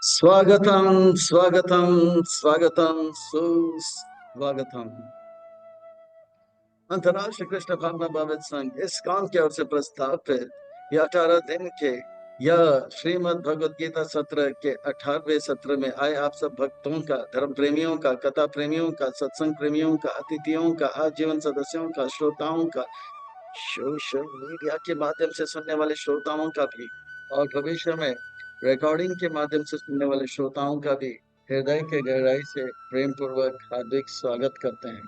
स्वागतम स्वागतम स्वागतम सुस्वागतम। अंतर्राष्ट्रीय कृष्ण भावना भावित संघ इस्कॉन की ओर से प्रस्तावित यह 18 दिन के यह श्रीमद् भगवद गीता सत्र के 18वें सत्र में आए आप सब भक्तों का, धर्म प्रेमियों का, कथा प्रेमियों का, सत्संग प्रेमियों का, अतिथियों का, आजीवन सदस्यों का, श्रोताओं का, सोशल मीडिया के माध्यम से सुनने वाले श्रोताओं का भी, और भविष्य में रिकॉर्डिंग के माध्यम से सुनने वाले श्रोताओं का भी हृदय के गहराई से प्रेम पूर्वक हार्दिक स्वागत करते हैं।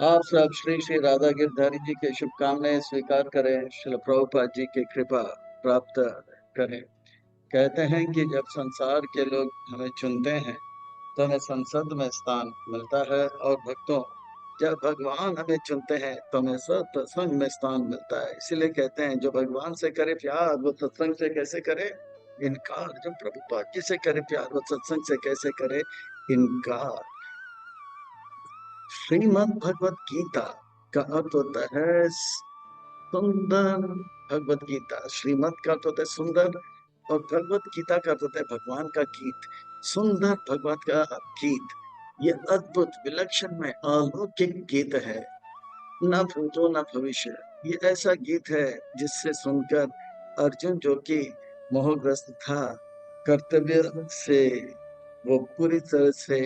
आप सब श्री श्री राधा गिरधारी जी के शुभकामनाएं स्वीकार करें, श्रील प्रभुपाद जी की कृपा प्राप्त करें। कहते हैं कि जब संसार के लोग हमें चुनते हैं तो हमें संसद में स्थान मिलता है, और भक्तों जब भगवान हमें चुनते हैं तो हमें सत्संग में स्थान मिलता है। इसीलिए कहते हैं जो भगवान से करे प्यार वो सत्संग से कैसे करे इनकार, जो प्रभुपाद जी से करे प्यार वो सत्संग से कैसे करे इनकार। श्रीमद् भगवत गीता का अर्थ होता है सुंदर। भगवत गीता श्रीमद् का अर्थ होता है सुंदर, और भगवत गीता का अर्थ होता है भगवान का गीत। सुंदर भगवत का गीत, ये अद्भुत विलक्षण में अलौकिक गीत है। न भूतो न भविष्य, ये ऐसा गीत है जिससे सुनकर अर्जुन, जो कि मोहग्रस्त था, कर्तव्य से वो पूरी तरह से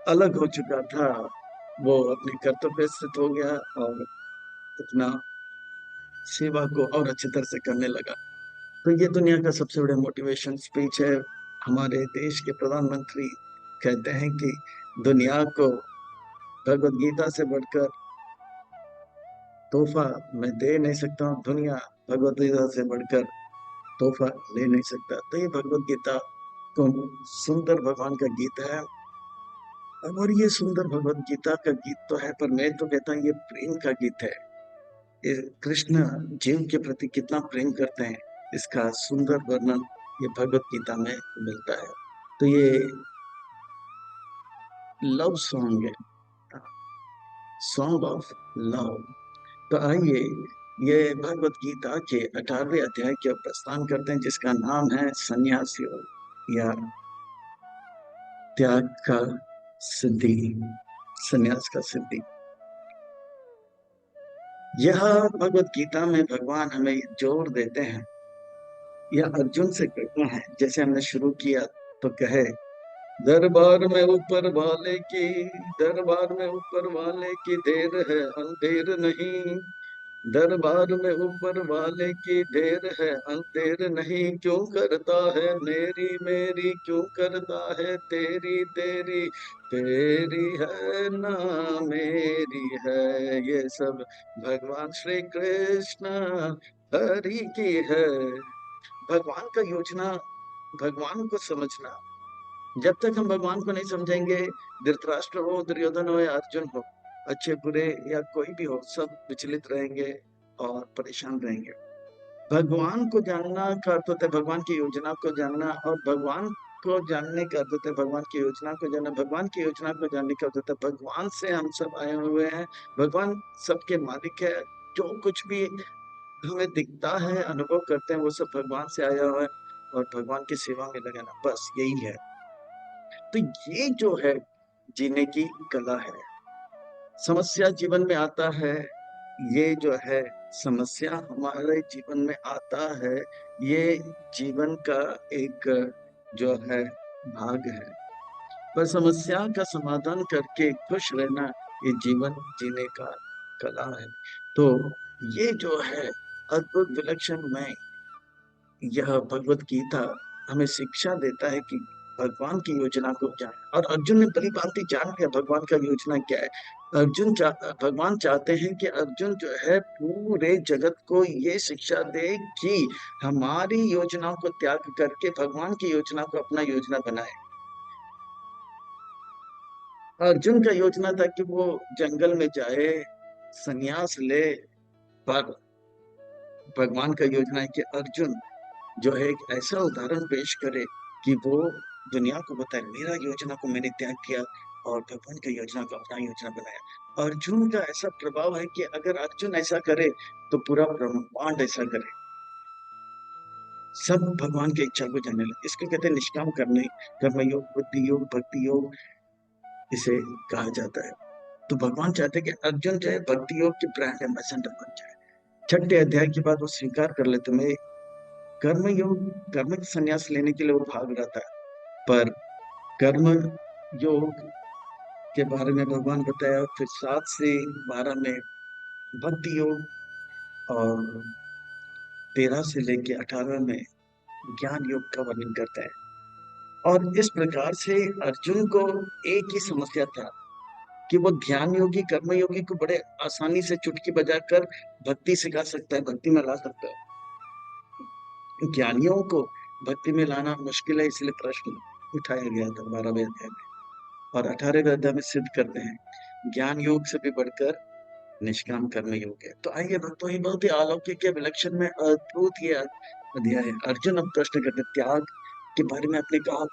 अलग हो चुका था, वो अपने कर्तव्य से हो गया और अपना सेवा को और अच्छी तरह से करने लगा। तो ये दुनिया का सबसे बड़ा मोटिवेशन स्पीच है। हमारे देश के प्रधानमंत्री कहते हैं कि दुनिया को भगवत गीता से बढ़कर तोहफा मैं दे नहीं सकता हूँ, दुनिया भगवत गीता से बढ़कर तोहफा ले नहीं सकता। तो ये भगवत गीता तो सुंदर भगवान का गीत है, और ये सुंदर भगवत गीता का गीत तो है, पर मैं तो कहता हूँ ये प्रेम का गीत है। ये कृष्ण जीव के प्रति कितना प्रेम करते हैं, इसका सुंदर वर्णन ये भगवत गीता में मिलता है। तो ये लव सॉन्ग है, सॉन्ग ऑफ लव। तो आइए ये भगवत गीता के 18वें अध्याय के प्रस्थान करते हैं, जिसका नाम है सन्यास योग या त्याग का सिद्धि, सन्यास का सिद्धि। यह भगवत गीता में भगवान हमें जोर देते हैं, यह अर्जुन से कहते हैं। जैसे हमने शुरू किया तो कहे, दरबार में ऊपर वाले की, दरबार में ऊपर वाले की देर है अंधेर नहीं, दरबार में ऊपर वाले की ढेर है अंधेर नहीं, क्यों करता है मेरी मेरी, क्यों करता है तेरी तेरी, तेरी है ना मेरी है, ये सब भगवान श्री कृष्ण हरि की है। भगवान का योजना, भगवान को समझना, जब तक हम भगवान को नहीं समझेंगे, धृतराष्ट्र हो, दुर्योधन हो या अर्जुन हो, अच्छे बुरे या कोई भी हो, सब विचलित रहेंगे और परेशान रहेंगे। भगवान को जानना का अर्थ होता है भगवान की योजना को जानना, और भगवान को जानने का अर्थ होता है भगवान की योजना को जानना। भगवान की योजना को जानने का अर्थ होता है भगवान से हम सब आए हुए हैं, भगवान सबके मालिक है। जो कुछ भी हमें दिखता है, अनुभव करते हैं, वो सब भगवान से आया हुआ है, और भगवान की सेवा में लगाना, बस यही है। तो ये जो है जीने की कला है। समस्या जीवन में आता है, ये जो है समस्या हमारे जीवन में आता है, ये जीवन का एक जो है भाग है। पर समस्या का समाधान करके खुश रहना, ये जीवन जीने का कला है। तो ये जो है अद्भुत विलक्षण में यह भगवत गीता हमें शिक्षा देता है कि भगवान की योजना को जाने, और अर्जुन ने भली भांति जान लिया भगवान का योजना क्या है। भगवान चाहते हैं कि अर्जुन जो है पूरे जगत को ये शिक्षा दे कि हमारी योजनाओं को त्याग करके भगवान की योजना को अपना योजना बनाए। अर्जुन का योजना था कि वो जंगल में जाए, संन्यास ले, पर भगवान का योजना है कि अर्जुन जो है एक ऐसा उदाहरण पेश करे कि वो दुनिया को बताए मेरा योजना को मैंने त्याग किया और भगवान की योजना को अपना योजना बनाया। अर्जुन का ऐसा प्रभाव है कि अगर अर्जुन ऐसा करे तो पूरा ब्रह्मांड ऐसा करे। सब भगवान की इच्छा को जानने लगे। इसको कहते हैं निष्काम करने, कर्मयोग, बुद्धि योग, भक्ति योग इसे कहा जाता है। तो भगवान चाहते हैं कि अर्जुन जो है भक्ति योग की ब्रांड एम्बेसडर बन जाए। छठे अध्याय के बाद वो स्वीकार कर लेते, मैं कर्म योग, कर्म संन्यास लेने के लिए वो भाग रहा था, पर कर्म योग के बारे में भगवान बताया। फिर 7 से 12 में भक्ति योग, और 13 से लेके 18 में ज्ञान योग का वर्णन करता है। और इस प्रकार से अर्जुन को एक ही समस्या था कि वो ध्यान योगी, कर्म योगी को बड़े आसानी से चुटकी बजाकर भक्ति सिखा सकता है, भक्ति में ला सकता है। ज्ञानियों को भक्ति में लाना मुश्किल है, इसलिए प्रश्न उठाया गया था 12वें अध्याय में। और 18वें अध्याय में सिद्ध करते हैं ज्ञान योग से भी बढ़कर निष्काम कर्म योग है। तो आइए भक्तों, ये बहुत ही अलौकिक है, विलक्षण में अद्भुत ये अध्याय है। अर्जुन अब प्रश्न करते, त्याग के बारे में आपने कहा,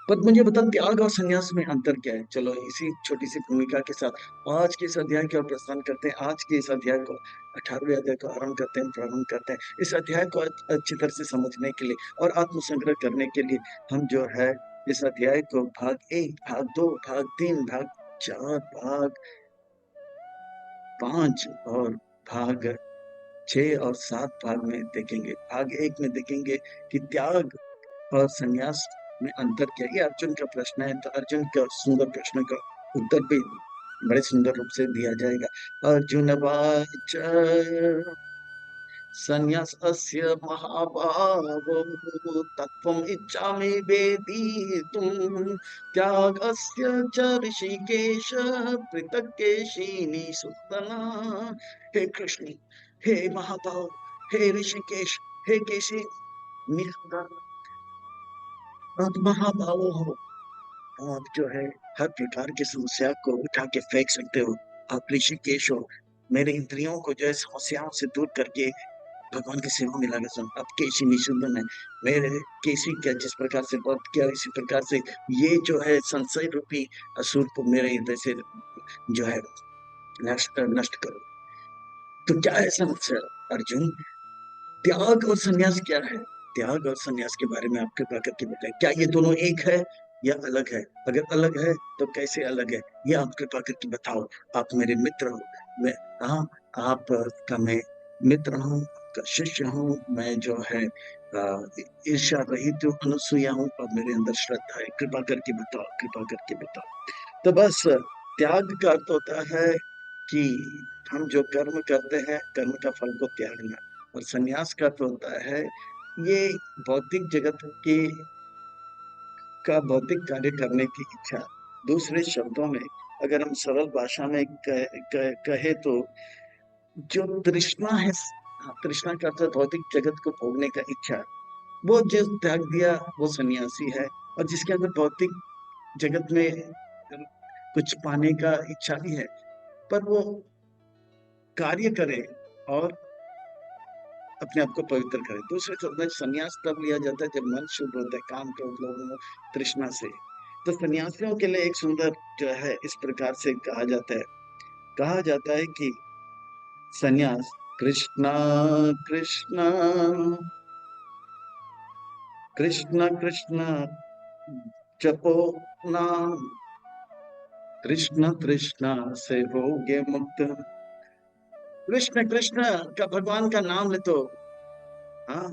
पर मुझे बता त्याग और संन्यास में अंतर क्या है। चलो इसी छोटी सी भूमिका के साथ आज के इस अध्याय की ओर प्रस्थान करते हैं। आज के इस अध्याय को, 18वें अध्याय को आरंभ करते हैं, प्रारंभ करते हैं। इस अध्याय को अच्छी तरह से समझने के लिए और आत्मसंग्रह करने के लिए हम जो है इस अध्याय को भाग 1, भाग 2, भाग 3, भाग 4, भाग 5 और भाग 6 और 7 भाग में देखेंगे। भाग 1 में देखेंगे कि त्याग और संन्यास में अंतर क्या है। ये अर्जुन का प्रश्न है, तो अर्जुन का सुंदर प्रश्न का उत्तर भी बड़े सुंदर रूप से दिया जाएगा। अर्जुन वाच संन्यासस्य महाबाहो तत्त्वम् इच्छामि वेदितुम् त्यागस्य च ऋषिकेश पृथक् केशिनि सुतना। हे कृष्ण, हे महाबाहो, हे ऋषिकेश, हे केशी निषूदन, आप महाबाहो हो। आप जो है हर प्रकार की समस्या को उठा के फेंक सकते हो। आप ऋषिकेश हो, मेरे इंद्रियों को जो है समस्याओं से दूर करके भगवान की सेवा में लगा। सुन, अब केशी निषूदन है, मेरे केशी क्या जिस प्रकार से वध किया, इसी प्रकार से ये जो है संशय रूपी असुर को मेरे हृदय से जो है नष्ट नष्ट करो। तो क्या है समस्या अर्जुन? त्याग और संन्यास क्या है? त्याग और संन्यास के बारे में आप कृपा करके बताएं। क्या ये दोनों एक है या अलग है? अगर अलग है तो कैसे अलग है, ये आप कृपा करके बताओ। आप मेरे मित्र हो, मैं, हाँ, आप का मैं मित्र हूँ, आपका शिष्य हूँ। मैं जो है ईर्ष्या रहित हूँ, अनुसूया हूँ, और मेरे अंदर श्रद्धा है। कृपा करके बताओ, कृपा करके बताओ। तो बस त्याग का अर्थ होता है कि हम जो कर्म करते हैं, कर्म का फल को त्यागना। और संन्यास का अर्थ होता है ये भौतिक जगत के का भौतिक कार्य करने की इच्छा। दूसरे शब्दों में अगर हम सरल भाषा में कहे तो जो तृष्णा है, हाँ, तृष्णा का अर्थ है भौतिक जगत को भोगने का इच्छा, वो जो त्याग दिया वो सन्यासी है। और जिसके अंदर भौतिक जगत में कुछ पाने का इच्छा भी है, पर वो कार्य करे और अपने आप को पवित्र करे। दूसरे शब्द में संन्यास तब लिया जाता है जब मन शुद्ध होता है काम के लोगों तृष्णा से। तो सन्यासियों के लिए एक सुंदर जो है इस प्रकार से कहा जाता है कि सन्यास कृष्णा कृष्णा कृष्ण कृष्ण जपो नाम, कृष्ण कृष्ण से होगे मुक्त। कृष्ण कृष्ण का भगवान का नाम ले तो, हाँ,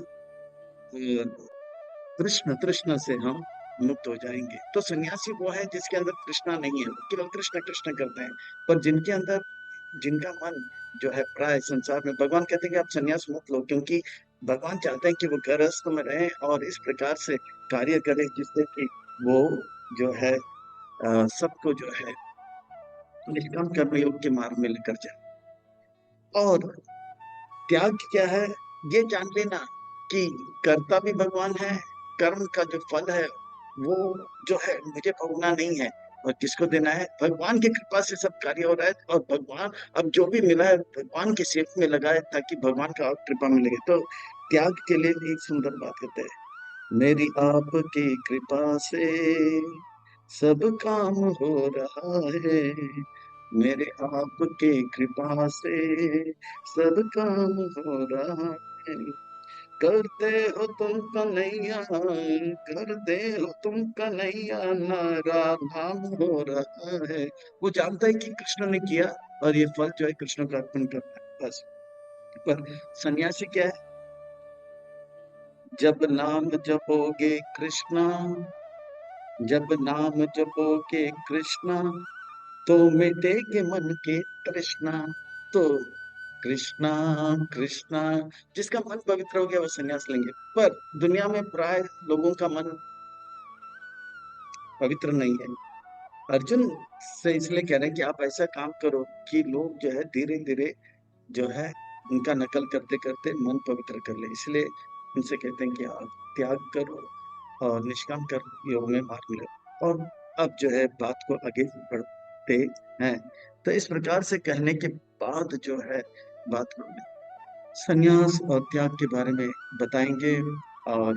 कृष्ण तृष्णा से हम मुक्त हो जाएंगे। तो सन्यासी वो है जिसके अंदर तृष्णा नहीं है, वो केवल कृष्ण कृष्ण करते हैं। पर जिनके अंदर, जिनका मन जो है प्राय संसार में, भगवान कहते हैं कि आप सन्यास मत लो, क्योंकि भगवान चाहते हैं कि वो गृहस्थ में रहें और इस प्रकार से कार्य करें जिससे कि वो जो है सबको जो है निष्काम कर्मयोग के मार्ग में लेकर जाए। और त्याग क्या है, ये जान लेना कि कर्ता भी भगवान है, कर्म का जो फल है वो जो है मुझे भोगना नहीं है, और किसको देना है, भगवान की कृपा से सब कार्य हो रहा है। और भगवान अब जो भी मिला है भगवान की सेवा में लगा है, ताकि भगवान का और कृपा मिलेगी। तो त्याग के लिए एक सुंदर बात कहते हैं, मेरी आपकी कृपा से सब काम हो रहा है, मेरे आपके कृपा से सब काम हो रहा है। करते हो तुम कन्हैया, करते हो तुम कन्हैया, नारा नाम हो रहा है। वो जानता है कि कृष्ण ने किया और ये फल जो है कृष्ण को अर्पण करना है, बस। पर सन्यासी क्या है? जब नाम जपोगे कृष्णा, जब नाम जपोगे कृष्णा, तो मिटेगे मन के तृष्णा। तो कृष्णा कृष्णा, जिसका मन पवित्र हो गया वो संन्यास लेंगे। पर दुनिया में प्राय लोगों का मन पवित्र नहीं है। अर्जुन से इसलिए कह रहे हैं कि आप ऐसा काम करो कि लोग जो है धीरे धीरे जो है उनका नकल करते करते मन पवित्र कर ले। इसलिए उनसे कहते हैं कि आप त्याग करो और निष्काम कर्म योग में भाग ले। और अब जो है बात को आगे बढ़ते हैं। तो इस प्रकार से कहने के बाद जो है बात को संन्यास और त्याग के बारे में बताएंगे। और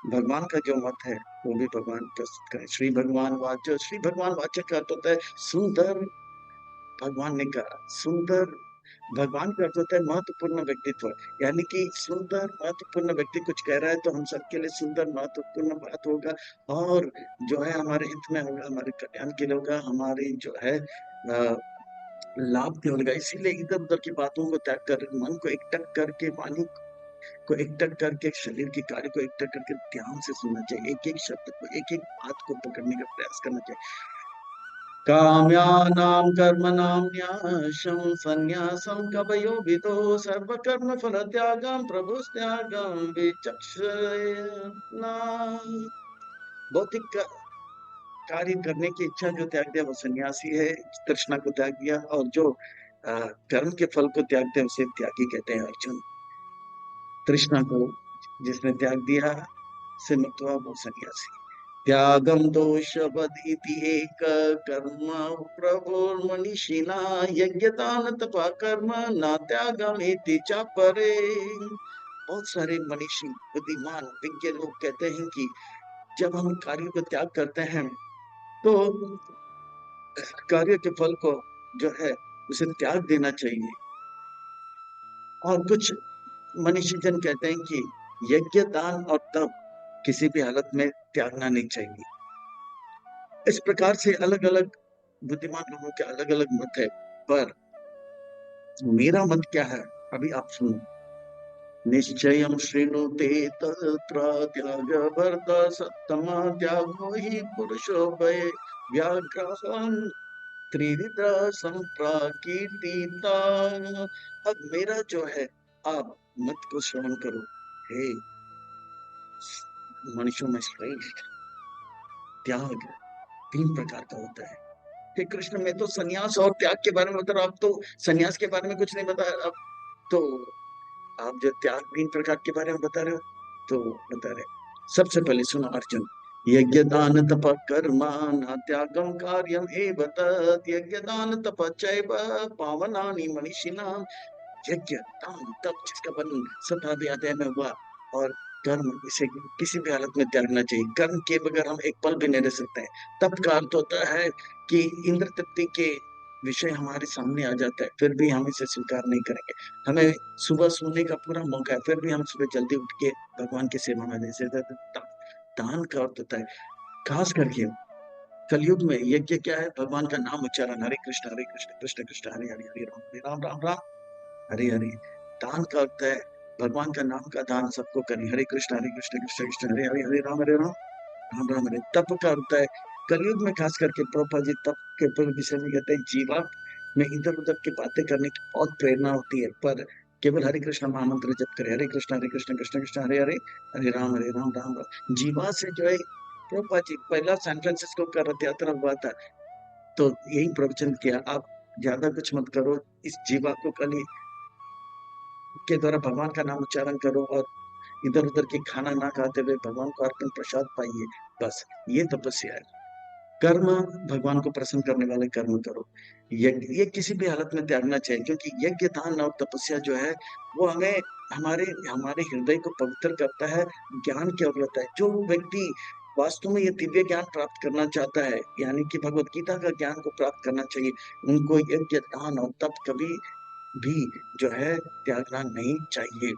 भगवान का जो मत है वो भी भगवान प्रस्तुत करें। श्री भगवान वाच, श्री भगवान वाचक का अर्थ होता है सुंदर। भगवान ने कहा सुंदर, भगवान का अर्थ होता है महत्वपूर्ण व्यक्तित्व। यानी कि सुंदर महत्वपूर्ण व्यक्ति कुछ कह रहा है तो हम सबके लिए सुंदर महत्वपूर्ण बात होगा। और जो है हमारे हित में होगा, हमारे कल्याण के लिए होगा, हमारी जो है लाभ के होगा। इसीलिए इधर उधर की बातों को त्याग कर मन को एकटक करके, वाणी को एकटक करके, शरीर के कार्य को एकटक करके ध्यान से सुनना चाहिए। एक एक शब्द को, एक एक बात को पकड़ने का प्रयास करना चाहिए। काम्यानां कर्मणां न्यासं संन्यासं कवयो विदो, सर्वकर्म फलत्यागं प्रभुस्त्यागं विचक्षणा। भौतिक कार्य करने की इच्छा जो त्याग दिया वो सन्यासी है, तृष्णा को त्याग दिया। और जो कर्म के फल को त्यागते हैं उसे त्यागी कहते हैं। अर्जुन तृष्णा को जिसने त्याग दिया से मुक्त हुआ वो सन्यासी। त्यागम दोषवदिति एक कर्म प्रभुर्मनीषिणा, यज्ञदान तपा कर्म न त्यागमेति च परे। बहुत सारे मनीषी बुद्धिमान विज्ञ लोग कहते हैं कि जब हम कार्य को त्याग करते हैं तो कार्य के फल को जो है उसे त्याग देना चाहिए। और कुछ मनीषी जन कहते हैं कि यज्ञ दान और तप किसी भी हालत में त्यागना नहीं चाहिए। इस प्रकार से अलग अलग बुद्धिमान लोगों के अलग अलग मत है। पर मेरा मत क्या है अभी आप सुनो। निश्चयं शृणुते तत्र त्याग भरत सत्तमा, त्यागो हि पुरुषो भय व्याघ्रान् त्रिविध संप्राकीर्तिता। अब मेरा जो है आप मत को श्रवण करो। हे मनुष्यों में श्रेष्ठ, त्याग 3 प्रकार का होता है। हे कृष्ण, मैं तो सन्यास और त्याग के बारे में बता रहा हूं, आप तो सन्यास के बारे में कुछ नहीं बता। अब तो आप जो त्याग 3 प्रकार के बारे में बता रहे हो तो बता रहे। सबसे पहले सुनो अर्जुन, यज्ञ दान तप कर्म न त्यागम कार्यम एव तत्, यज्ञ दान तप चैव पावनानि मनीषिणाम्। यज्ञ दान तप जिसका वर्णन 7वें अध्याय में हुआ। और कर्म, इसे किसी भी हालत में त्यागना चाहिए। कर्म के बगैर हम एक पल भी नहीं रह सकते हैं। तप का अर्थ होता है कि इंद्र तृप्ति के विषय हमारे सामने आ जाता है फिर भी हम इसे स्वीकार नहीं करेंगे। हमें सुबह सोने का पूरा मौका है फिर भी हम सुबह जल्दी उठ के भगवान की सेवा में जैसे दान का अर्थ होता है। खास करके कलयुग में यज्ञ क्या है? भगवान का नाम उच्चारण, हरे कृष्ण कृष्ण कृष्ण हरे हरे, हरे राम राम राम हरे हरे। दान का अर्थ है भगवान का नाम का दान सबको करें। हरे कृष्ण कृष्ण कृष्ण हरे हरे, हरे राम राम राम हरे। तप का अर्थ है कलयुग में खास करके प्रभुपाद जी तप के विषय में कहते हैं जीवा में इधर उधर की बातें करने की बहुत प्रेरणा होती है, पर केवल हरे कृष्ण महामंत्र जप करे। हरे कृष्ण कृष्ण कृष्ण हरे हरे, हरे राम राम राम। जीवा से जो है प्रभुपाद जी पहला सैन फ्रांसिस्को का रथ यात्रा हुआ था तो यही प्रवचन किया, आप ज्यादा कुछ मत करो, इस जीवा को खाली के द्वारा भगवान का नाम उच्चारण करो और इधर उधर की खाना ना खाते हुए भगवान को अर्पण प्रसाद पाइए। बस ये तपस्या है। कर्म, भगवान को प्रसन्न करने वाले कर्म करो। यज्ञ ये किसी भी हालत में त्यागना चाहिए, क्योंकि यज्ञ दान और तपस्या जो है वो हमें हमारे हमारे हृदय को पवित्र करता है, ज्ञान की ओर लाता है। जो व्यक्ति वास्तव में ये दिव्य ज्ञान प्राप्त करना चाहता है, यानी कि भगवत गीता का ज्ञान को प्राप्त करना चाहिए, उनको यज्ञ दान और तप कभी भी जो है त्यागना नहीं चाहिए।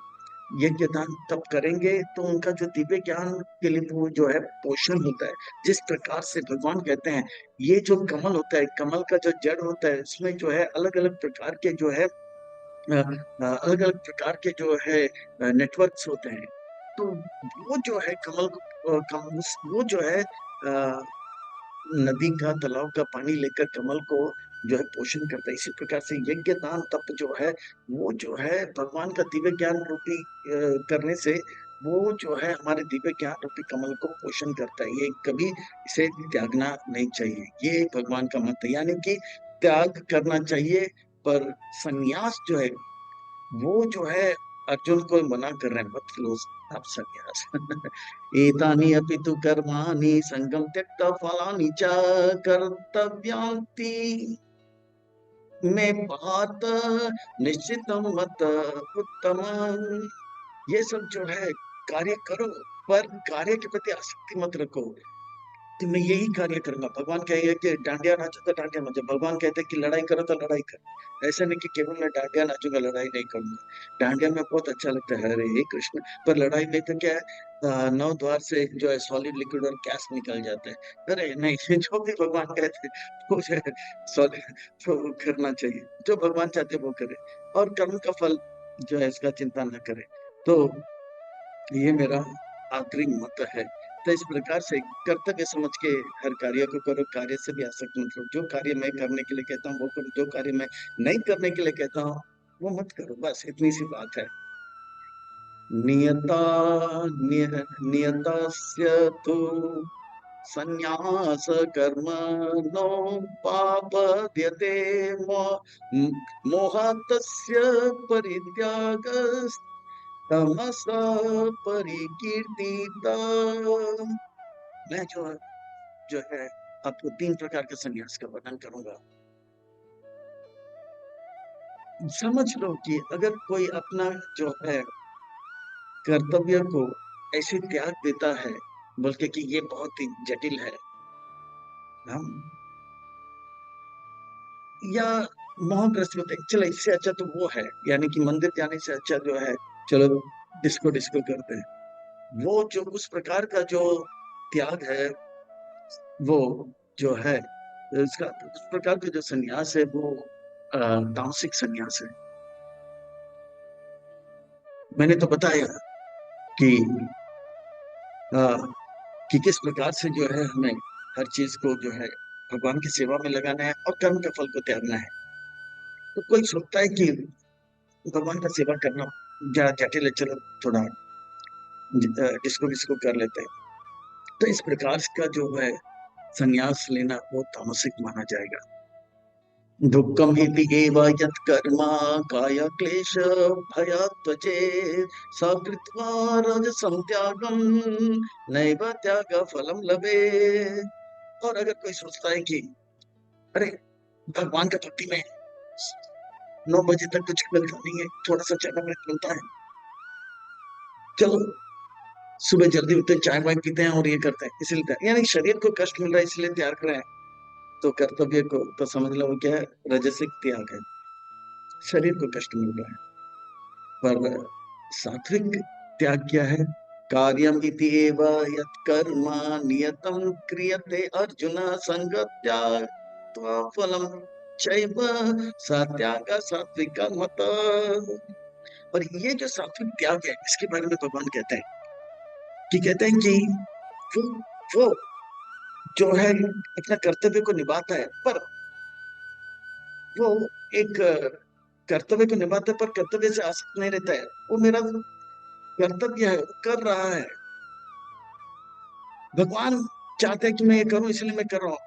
यज्ञ दान तब करेंगे तो उनका जो दिव्य ज्ञान के लिए वो जो है पोषण होता है। जिस प्रकार से भगवान कहते हैं, ये जो कमल होता है, कमल का जो जड़ होता है, उसमें जो है अलग अलग प्रकार के जो है अलग अलग प्रकार के जो है नेटवर्क्स होते हैं। तो वो जो है कमल को वो जो है नदी का तालाब का पानी लेकर कमल को जो है पोषण करता है। इसी प्रकार से यज्ञ दान तप जो है, वो जो है भगवान का दिव्य ज्ञान रूपी करने से वो जो है हमारे दिव्य ज्ञान रूपी कमल को पोषण करता है। ये कभी इसे त्यागना नहीं चाहिए, ये भगवान का मत है। यानी कि त्याग करना चाहिए, पर संन्यास जो है वो जो है अर्जुन को मना कर रहे हैं, मत लो आप संन्यास। एतानि अपि तु कर्माणि संगम त्यक्त्वा फलानि च कर्तव्यान्ति में पात निश्चितम मत उत्तम। ये सब जो है कार्य करो, पर कार्य के प्रति आसक्ति मत रखो कि मैं यही कार्य करूंगा। भगवान कहेगा कि डांडिया नाचो तो डांडिया नाचो, भगवान कहते हैं कि लड़ाई करो तो लड़ाई कर। ऐसा नहीं कि केवल मैं डांडिया नाचूंगा लड़ाई नहीं करूंगा। डांडिया में बहुत अच्छा लगता है, हरे हे कृष्ण, पर लड़ाई में तो क्या है, नौ द्वार से जो है सॉलिड लिक्विड और गैस निकल जाते हैं। अरे नहीं, जो भी भगवान कहते हैं वो जो है सॉलिड तो करना चाहिए, जो भगवान चाहते हैं वो करे, और कर्म का फल जो है इसका चिंता न करे। तो ये मेरा आखिरी मत है। तो इस प्रकार से कर्तव्य समझ के हर कार्य को करो, कार्य से भी आसक्त मत रहो। जो कार्य मैं करने के लिए कहता हूँ वो करो, जो कार्य मैं नहीं करने के लिए कहता हूँ वो मत करो। बस इतनी सी बात है। नियता नियतस्य तु संन्यास कर्म नो पापद्यते मोहातस्य परित्याग तमस परिकीर्तिता। मैं जो है आपको तीन प्रकार के संन्यास का वर्णन करूंगा। समझ लो कि अगर कोई अपना जो है कर्तव्य को ऐसे त्याग देता है, बल्कि कि ये बहुत ही जटिल है, हम या मोहग्रस्त होते हैं, चलो इससे अच्छा तो वो है, यानी कि मंदिर जाने से अच्छा जो है चलो डिस्को डिस्को करते हैं। वो जो उस प्रकार का जो त्याग है, वो जो है इसका उस प्रकार का जो संन्यास है वो तामसिक संन्यास है। मैंने तो बताया कि अ, कि किस प्रकार से जो है हमें हर चीज को जो है भगवान की सेवा में लगाना है और कर्म के फल को त्यागना है। तो कोई सोचता है कि भगवान का सेवा करना ज्यादा जटिल है, चलो थोड़ा डिस्को डिस्को कर लेते हैं। तो इस प्रकार का जो है संन्यास लेना वो तामसिक माना जाएगा। दुःखम इति एव यत् कर्म काय क्लेश भयात् त्यजेत् स कृत्वा रजसं त्यागं नैव त्याग फलम लभेत्। और अगर कोई सोचता है कि अरे भगवान का भक्ति में 9 बजे तक कुछ मिलता नहीं है, थोड़ा सा चैन में मिलता है, चलो सुबह जल्दी उठते चाय वाय पीते हैं और ये करते हैं, इसलिए यानी शरीर को कष्ट मिल रहा है इसलिए त्याग रहे हैं। तो कर्तव्य को तो समझ लो वो क्या है, रजसिक त्याग है। शरीर को कष्ट मिल रहा है, पर सात्विक त्याग क्या है? कार्यम इति एव यत् कर्म नियतम क्रियते अर्जुन संग त्याग फलम चैव सत्याग सात्विक मत। और ये जो सात्विक त्याग है इसके बारे में भगवान कहते हैं कि वो वो जो है अपना कर्तव्य को निभाता है, पर वो एक कर्तव्य को निभाता है पर कर्तव्य से आसक्त नहीं रहता है। वो मेरा कर्तव्य है, वो कर रहा है, भगवान चाहते हैं कि मैं ये करूं इसलिए मैं कर रहा हूँ,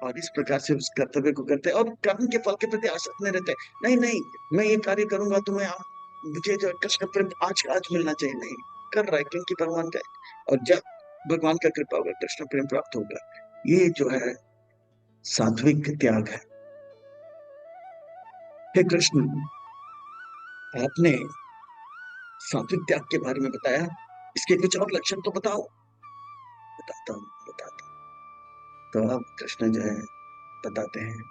और इस प्रकार से उस कर्तव्य को करते हैं और कर्म के फल के प्रति आसक्त नहीं रहते। नहीं नहीं, मैं ये कार्य करूंगा तो मैं मुझे जो कृष्ण प्रेम आज आज मिलना चाहिए, नहीं, कर रहा है क्योंकि भगवान का है। और जब भगवान का कृपा होगा कृष्ण प्रेम प्राप्त होगा। ये जो है सात्विक त्याग है। हे कृष्ण, आपने सात्विक त्याग के बारे में बताया, इसके कुछ और लक्षण तो बताओ। बताता हूँ बताता हूँ। तो अब कृष्ण जो है बताते हैं।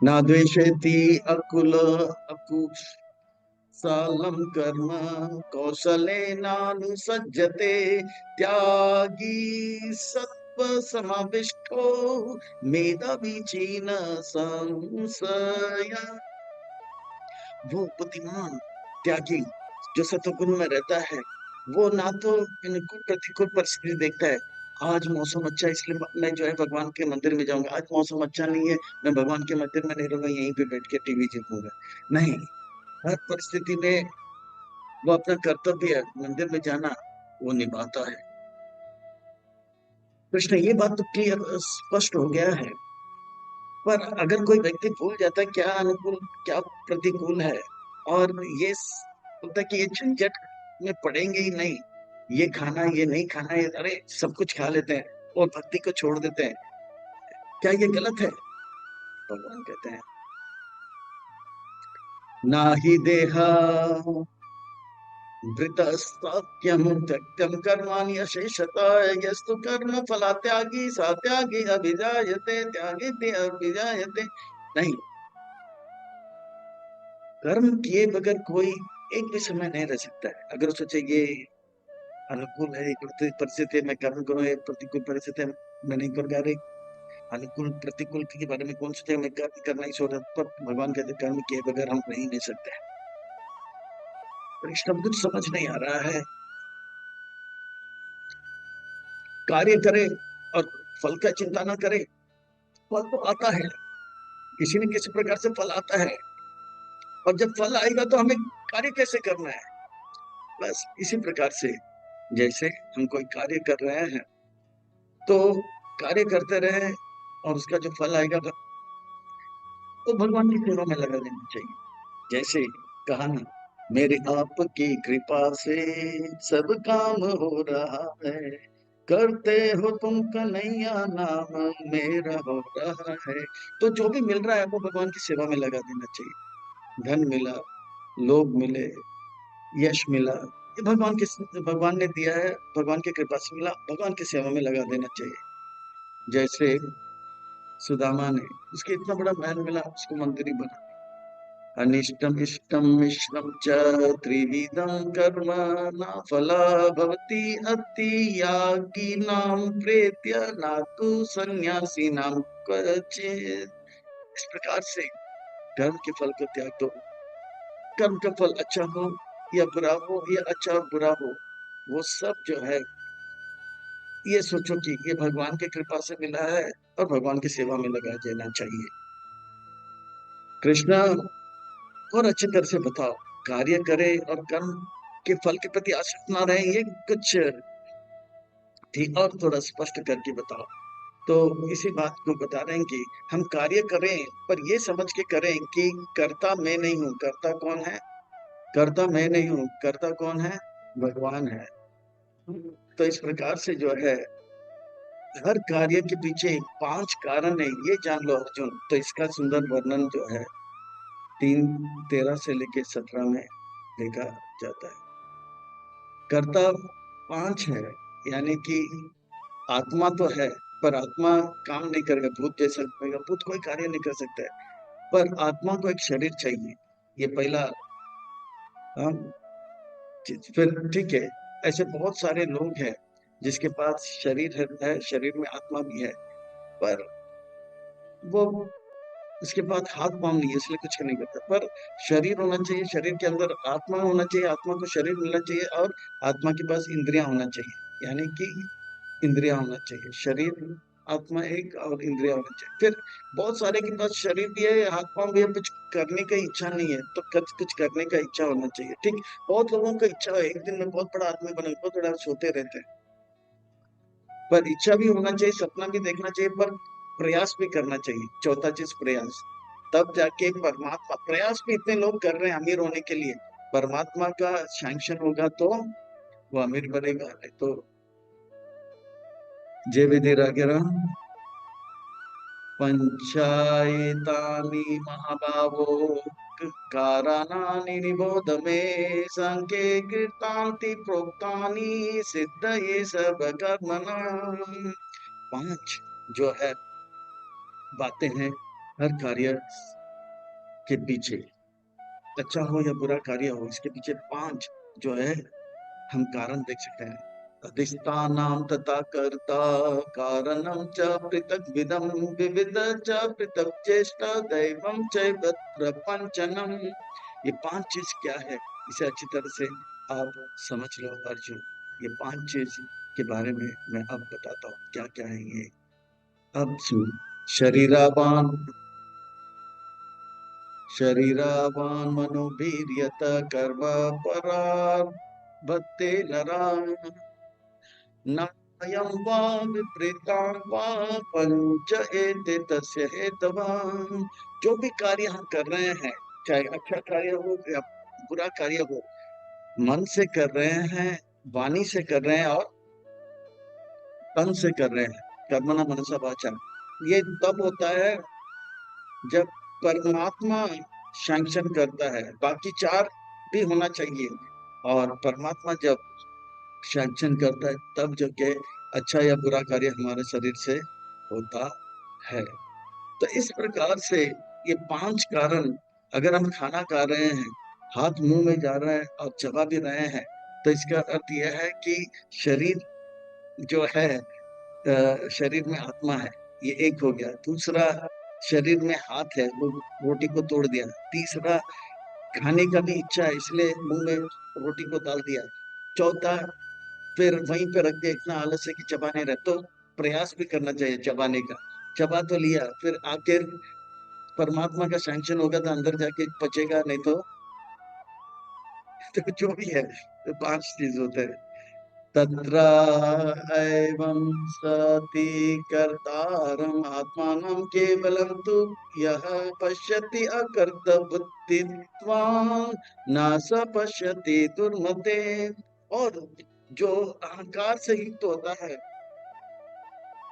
न द्वेषेति अकुल अकुश सालम कर्म कौशलेनानुसज्जते त्यागी सत्व समाविष्टो मेधावी चीन संशय। वो बुद्धिमान त्यागी जो सत्वगुण में रहता है, वो ना तो अनुकूल प्रतिकूल परिस्थिति देखता है। आज मौसम अच्छा है इसलिए मैं जो है भगवान के मंदिर में जाऊंगा, आज मौसम अच्छा नहीं है मैं भगवान के मंदिर में नहीं रहूंगा, यहीं पे बैठ के टीवी देखूंगा। नहीं, हर परिस्थिति में वो अपना कर्तव्य मंदिर में जाना वो निभाता है। कृष्ण, ये बात तो क्लियर स्पष्ट हो गया है। पर अगर कोई व्यक्ति भूल जाता है क्या अनुकूल क्या प्रतिकूल है, और ये होता है कि ये झंझट में पड़ेंगे ही नहीं, ये खाना ये नहीं खाना, ये अरे सब कुछ खा लेते हैं और भक्ति को छोड़ देते हैं, क्या ये गलत है? भगवान कहते हैं ना ही देहा वृतस्तात्यं त्यक्तं कर्माणि अशेषतः यस्तु कर्म फला त्यागी सा त्यागी अभिजायते त्यागी ते अभिजायते। नहीं, कर्म किए बगैर कोई एक भी समय नहीं रह सकता है। अगर सोचे ये अनुकूल है परिस्थिति में कर्म करो, ये प्रतिकूल परिस्थिति में नहीं करूंगा, अरे अनुकूल प्रतिकूल के बारे में कौन सोचे, मैं कर्म करना ही छोड़, पर भगवान कहते कर्म किए बगैर हम रह ही नहीं सकते। पर इसका कुछ समझ नहीं आ रहा है। कार्य करे और फल का चिंता ना करे, फल तो आता है, किसी न किसी प्रकार से फल आता है, और जब फल आएगा तो हमें कार्य कैसे करना है। बस इसी प्रकार से जैसे हम कोई कार्य कर रहे हैं तो कार्य करते रहे, और उसका जो फल आएगा तो भगवान की सेवा में लगा देना चाहिए। जैसे कहा ना, मेरे आपकी कृपा से सब काम हो रहा है, करते हो तुम कन्हैया नाम मेरा हो रहा है। तो जो भी मिल रहा है वो भगवान की सेवा में लगा देना चाहिए। धन मिला, लोग मिले, यश मिला, ये भगवान ने दिया है, भगवान की कृपा से मिला, भगवान की सेवा में लगा देना चाहिए। जैसे सुदामा ने, उसके इतना बड़ा महल मिला, उसको मंदिर ही बना। अनिष्टम इष्टम मिश्रम च त्रिविधम कर्म न फला भवति अति यागी नाम प्रेत्य ना तु सन्यासी नाम क्वचित्। इस प्रकार से कर्म के फल को त्याग दो। कर्म का फल अच्छा हो या बुरा हो, या अच्छा बुरा हो, वो सब जो है ये सोचो कि ये भगवान की कृपा से मिला है और भगवान की सेवा में लगा देना चाहिए। कृष्णा, और अच्छे तरह से बताओ, कार्य करे और कर्म के फल के प्रति आसक्त ना रहे, ये कुछ ठीक और थोड़ा स्पष्ट करके बताओ। तो इसी बात को बता रहे हैं कि हम कार्य करें पर ये समझ के करें कि कर्ता मैं नहीं हूँ। कर्ता कौन है? कर्ता मैं नहीं हूँ, कर्ता कौन है? भगवान है। तो इस प्रकार से जो है हर कार्य के पीछे 5 कारण है, ये जान लो अर्जुन। तो इसका सुंदर वर्णन जो है 3:13 से लेके 17 में देखा जाता है। कर्ता 5 है, यानी कि आत्मा तो है पर आत्मा काम नहीं करेगा, भूत जैसा करेगा, भूत कोई कार्य नहीं कर सकता है। पर आत्मा को एक शरीर चाहिए, ये पहला। हम फिर ठीक है, ऐसे बहुत सारे लोग हैं जिसके पास शरीर है, शरीर में आत्मा भी है, पर वो उसके पास हाथ पांव नहीं है इसलिए कुछ नहीं करता। पर शरीर होना चाहिए, शरीर के अंदर आत्मा होना चाहिए, आत्मा को शरीर मिलना चाहिए, और आत्मा के पास इंद्रियां होना चाहिए, यानी कि इंद्रियां होना चाहिए। शरीर आत्मा एक और इंद्रिया होना चाहिए। फिर बहुत सारे के पास शरीर भी है, हाथ पांव भी है, कुछ करने की इच्छा नहीं है, तो कुछ करने का इच्छा होना चाहिए। ठीक, बहुत लोगों का इच्छा है एक दिन में बहुत बड़ा आदमी बने, बहुत बड़ा सोते रहते हैं, पर इच्छा भी होना चाहिए, सपना भी देखना चाहिए, पर प्रयास भी करना चाहिए। चौथा चीज प्रयास, तब जाके परमात्मा, प्रयास भी इतने लोग कर रहे हैं अमीर होने के लिए, परमात्मा का सैंक्शन होगा तो वो अमीर बनेगा, नहीं तो जय विधिरागिरा पंचायतानि महाभावो कारणानि निबोध मे संख्ये कृतांति प्रोक्तानि सिद्धये सब कर्मणाम्। 5 जो है बातें हैं हर कार्य के पीछे, अच्छा हो या बुरा कार्य हो, इसके पीछे 5 जो है हम कारण देख सकते हैं। अधिष्ठानं तथा कर्ता, कारणं च पृथग्विदं, विविध च पृथक् चेष्टा, दैवं चैव प्रपञ्चनम्। ये 5 चीज क्या है, इसे अच्छी तरह से आप समझ लो अर्जुन। ये 5 चीज के बारे में मैं अब बताता हूँ क्या क्या है ये। अब सुन। शरीरावान शरीरावान मनोवीर्यत कर्म परार्बते नरा, नायं वा विपरीतां वा पंच एते तस्य हेतवान्। जो भी कार्य हम कर रहे हैं, चाहे अच्छा कार्य हो या बुरा कार्य हो, मन से कर रहे हैं, वाणी से कर रहे हैं और तन से कर रहे हैं, कर्मणा मनसा वाचा। ये तब होता है जब परमात्मा सैंक्शन करता है, बाकी 4 भी होना चाहिए, और परमात्मा जब सैंक्शन करता है तब जो के अच्छा या बुरा कार्य हमारे शरीर से होता है। तो इस प्रकार से ये 5 कारण, अगर हम खाना खा रहे हैं, हाथ मुंह में जा रहा है और चबा भी रहे हैं, तो इसका अर्थ यह है कि शरीर जो है, शरीर में आत्मा है, ये एक हो गया। दूसरा, शरीर में हाथ है, वो रोटी को तोड़ दिया। तीसरा, खाने का भी इच्छा है, इसलिए मुंह में रोटी को डाल दिया। चौथा, फिर वहीं पे रख के इतना आलस है कि चबा नहीं रहा, तो प्रयास भी करना चाहिए चबाने का। चबा तो लिया, फिर आखिर परमात्मा का सैंक्शन होगा तो अंदर जाके पचेगा, नहीं तो जो भी है, तो 5 चीज होते हैं। तत्र एवं सति कर्तारम् आत्मानं केवलं तु यः पश्यति अकर्तबुद्धित्वान् न स पश्यति दुर्मते। और जो अहंकार से युक्त होता है,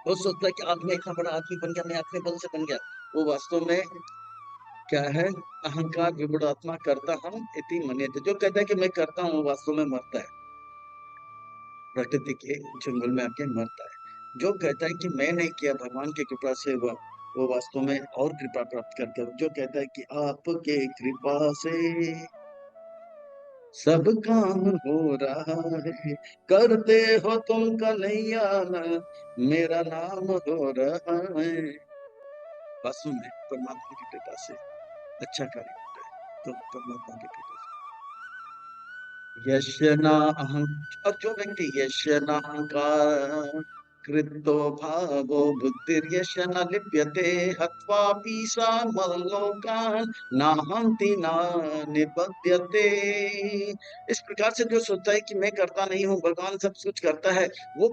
वो सोचता है कि आज मैं इतना बड़ा आदमी बन गया, मैं अपने बल से बन गया। वो वास्तव में क्या है? अहंकार विमूढ़ात्मा करता हम इति मन्यते। जो कहता है कि मैं करता हूँ, वास्तव में मरता है, प्रकृति के चंगुल में आके मरता है। जो कहता है कि मैं नहीं किया, भगवान की कृपा से हुआ, वो वास्तव में और कृपा प्राप्त करता है। जो कहता है कि आपके कृपा से सब काम हो रहा है, करते हो तुम कन्हैया ना, मेरा नाम हो रहा है। वास्तव में परमात्मा की कृपा से अच्छा कार्य होता है, तो परमात्मा की कृपा से। यस्य न अहं और जो व्यक्ति यस्य न अहंकार कृतो भावो बुद्धिर्यस्य न लिप्यते, हत्वापि सा मल्लोकान् नाहंति न निबध्यते। इस प्रकार से जो सोचता है कि मैं करता नहीं हूँ, भगवान सब कुछ करता है, वो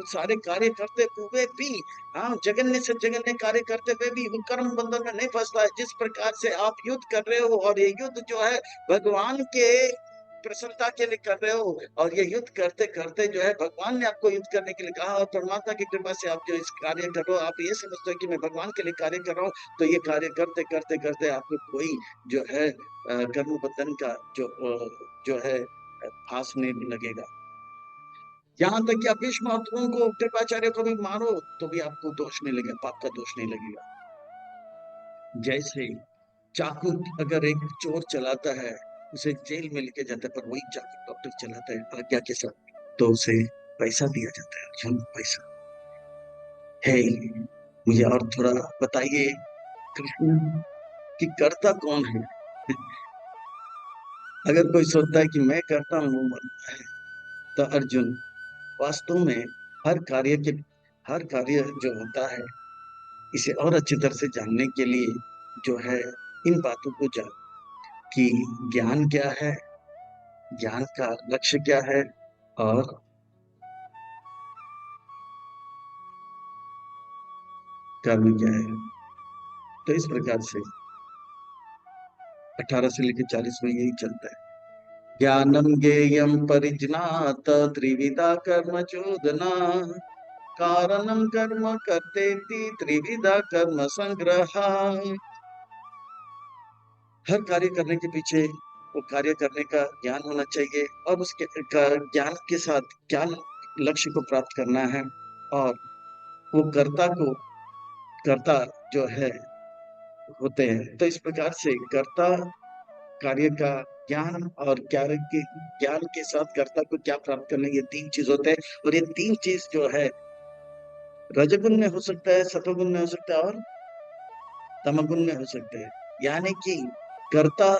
सारे कार्य करते हुए भी, हाँ, जघन्य से जघन्य कार्य करते हुए भी वो कर्म बंधन में नहीं फंसता है। जिस प्रकार से आप युद्ध कर रहे हो, और ये युद्ध जो है भगवान के प्रसन्नता के लिए कर रहे हो, और ये युद्ध करते करते जो है भगवान ने आपको युद्ध करने के लिए कहा, और परमात्मा की कृपा से आप जो इस कार्य कर रहे हो, आप ये समझते हो कि मैं भगवान के लिए कार्य कर रहा हूँ, तो ये कार्य करते करते करते आपको कोई जो है कर्म बंधन का जो है फांस नहीं लगेगा। यहाँ तक कि आप भीष्म और द्रोण को, कृपाचार्य को भी मारो तो भी आपको दोष नहीं लगेगा, पाप का दोष नहीं लगेगा। जैसे चाकू अगर एक चोर चलाता है, उसे जेल में लेके जाता है, पर वही चाकू डॉक्टर चलाता है आज्ञा के साथ, तो उसे पैसा दिया जाता है, अर्जुन पैसा है। मुझे और थोड़ा बताइए, कृष्ण की कर्ता कौन है? अगर कोई सोचता है कि मैं करता हूँ, वो मरता है। तो अर्जुन, वास्तव में हर कार्य के हर कार्य जो होता है, इसे और अच्छी तरह से जानने के लिए जो है, इन बातों को जान कि ज्ञान क्या है, ज्ञान का लक्ष्य क्या है, और कर्म क्या है। तो इस प्रकार से 18 से लेकर 40 में यही चलता है। ज्ञानम ज्ञेयम परिज्ञात त्रिविधा कर्म चोदना, कारणम कर्म कर्तेति त्रिविधा कर्म संग्रह। हर कार्य करने के पीछे वो कार्य करने का ज्ञान होना चाहिए, और उसके ज्ञान के साथ क्या लक्ष्य को प्राप्त करना है, और वो कर्ता जो है होते हैं। तो इस प्रकार से कर्ता कार्य का ज्ञान और कार्य के ज्ञान के साथ कर्ता को क्या प्राप्त करना, ये तीन चीज होते हैं। और ये तीन चीज जो है रजगुण में हो सकता है, सतोगुण में हो सकता है और तमगुण में हो सकता है। यानी कि कर्ता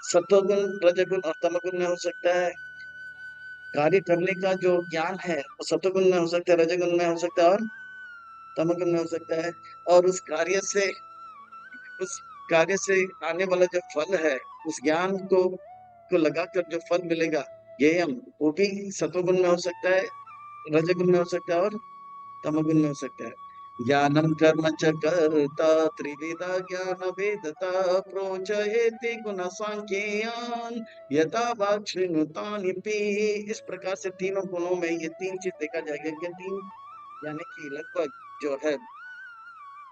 सतोगुण, रजगुण और तमगुण में हो सकता है। कार्य करने का जो ज्ञान है वो सतोगुण में हो सकता है, रजगुण में हो सकता है और तमगुण में हो सकता है। और उस कार्य से आने वाला जो फल है, उस ज्ञान को लगाकर जो फल मिलेगा, ज्ञेयम, वो भी सतोगुण में हो सकता है, रजगुण में हो सकता है और तमोगुण में हो सकता है। ज्ञानम कर्म च कर्ता त्रिविधा ज्ञान वेदता प्रोचयेति गुण सांख्यान यथा वाक्षिणुतानिपि। इस प्रकार से तीनों गुणों में ये तीन चीज देखा जाएगा कि तीन, यानी कि लगभग जो है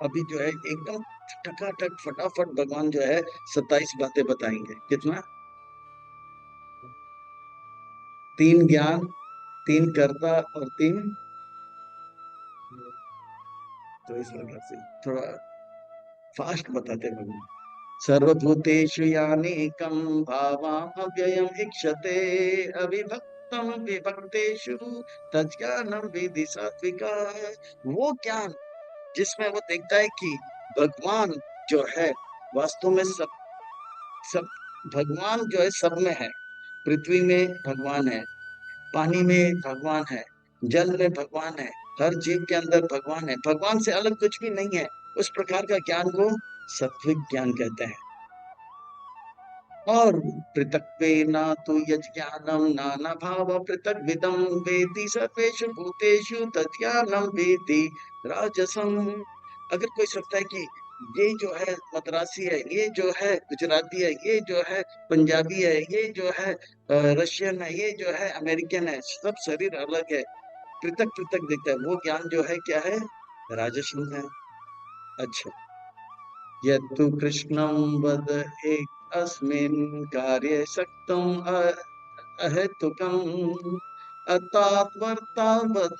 अभी जो है एकदम टकाटक फटाफट भगवान जो है 27 बातें बताएंगे। कितना? तीन ज्ञान, तीन कर्ता और तीन। तो इस प्रकार से थोड़ा फास्ट बताते हैं भगवान। सर्वभूतेषु यानेकं भावामव्ययम् ईक्षते अविभक्तं विभक्तेषु तज्ज्ञानं विधि सात्विका। वो ज्ञान जिसमें वो देखता है कि भगवान जो है वास्तव में सब भगवान जो है सब में है। पृथ्वी में भगवान है, पानी में भगवान है, जल में भगवान है, हर जीव के अंदर भगवान है, भगवान से अलग कुछ भी नहीं है। उस प्रकार का ज्ञान को सात्विक ज्ञान कहते हैं। और पृथक्त्वेन तु यज्ञानम नाना भाव पृथक विदम वेति सर्वेषु भूतेषु तज्ज्ञानम वेति राजसम। अगर कोई सोचता है कि ये जो है मद्रासी है, ये जो है गुजराती है, ये जो है पंजाबी है, ये जो है रशियन है, ये जो है अमेरिकन है, सब शरीर अलग है, पृथक पृथक दिखता है, वो ज्ञान जो है क्या है? राजसम है। अच्छा, यत्तु कृष्णं वद एक अस्मिन् कार्ये सक्तम् अहेतुकम् अतात्मर्तावद्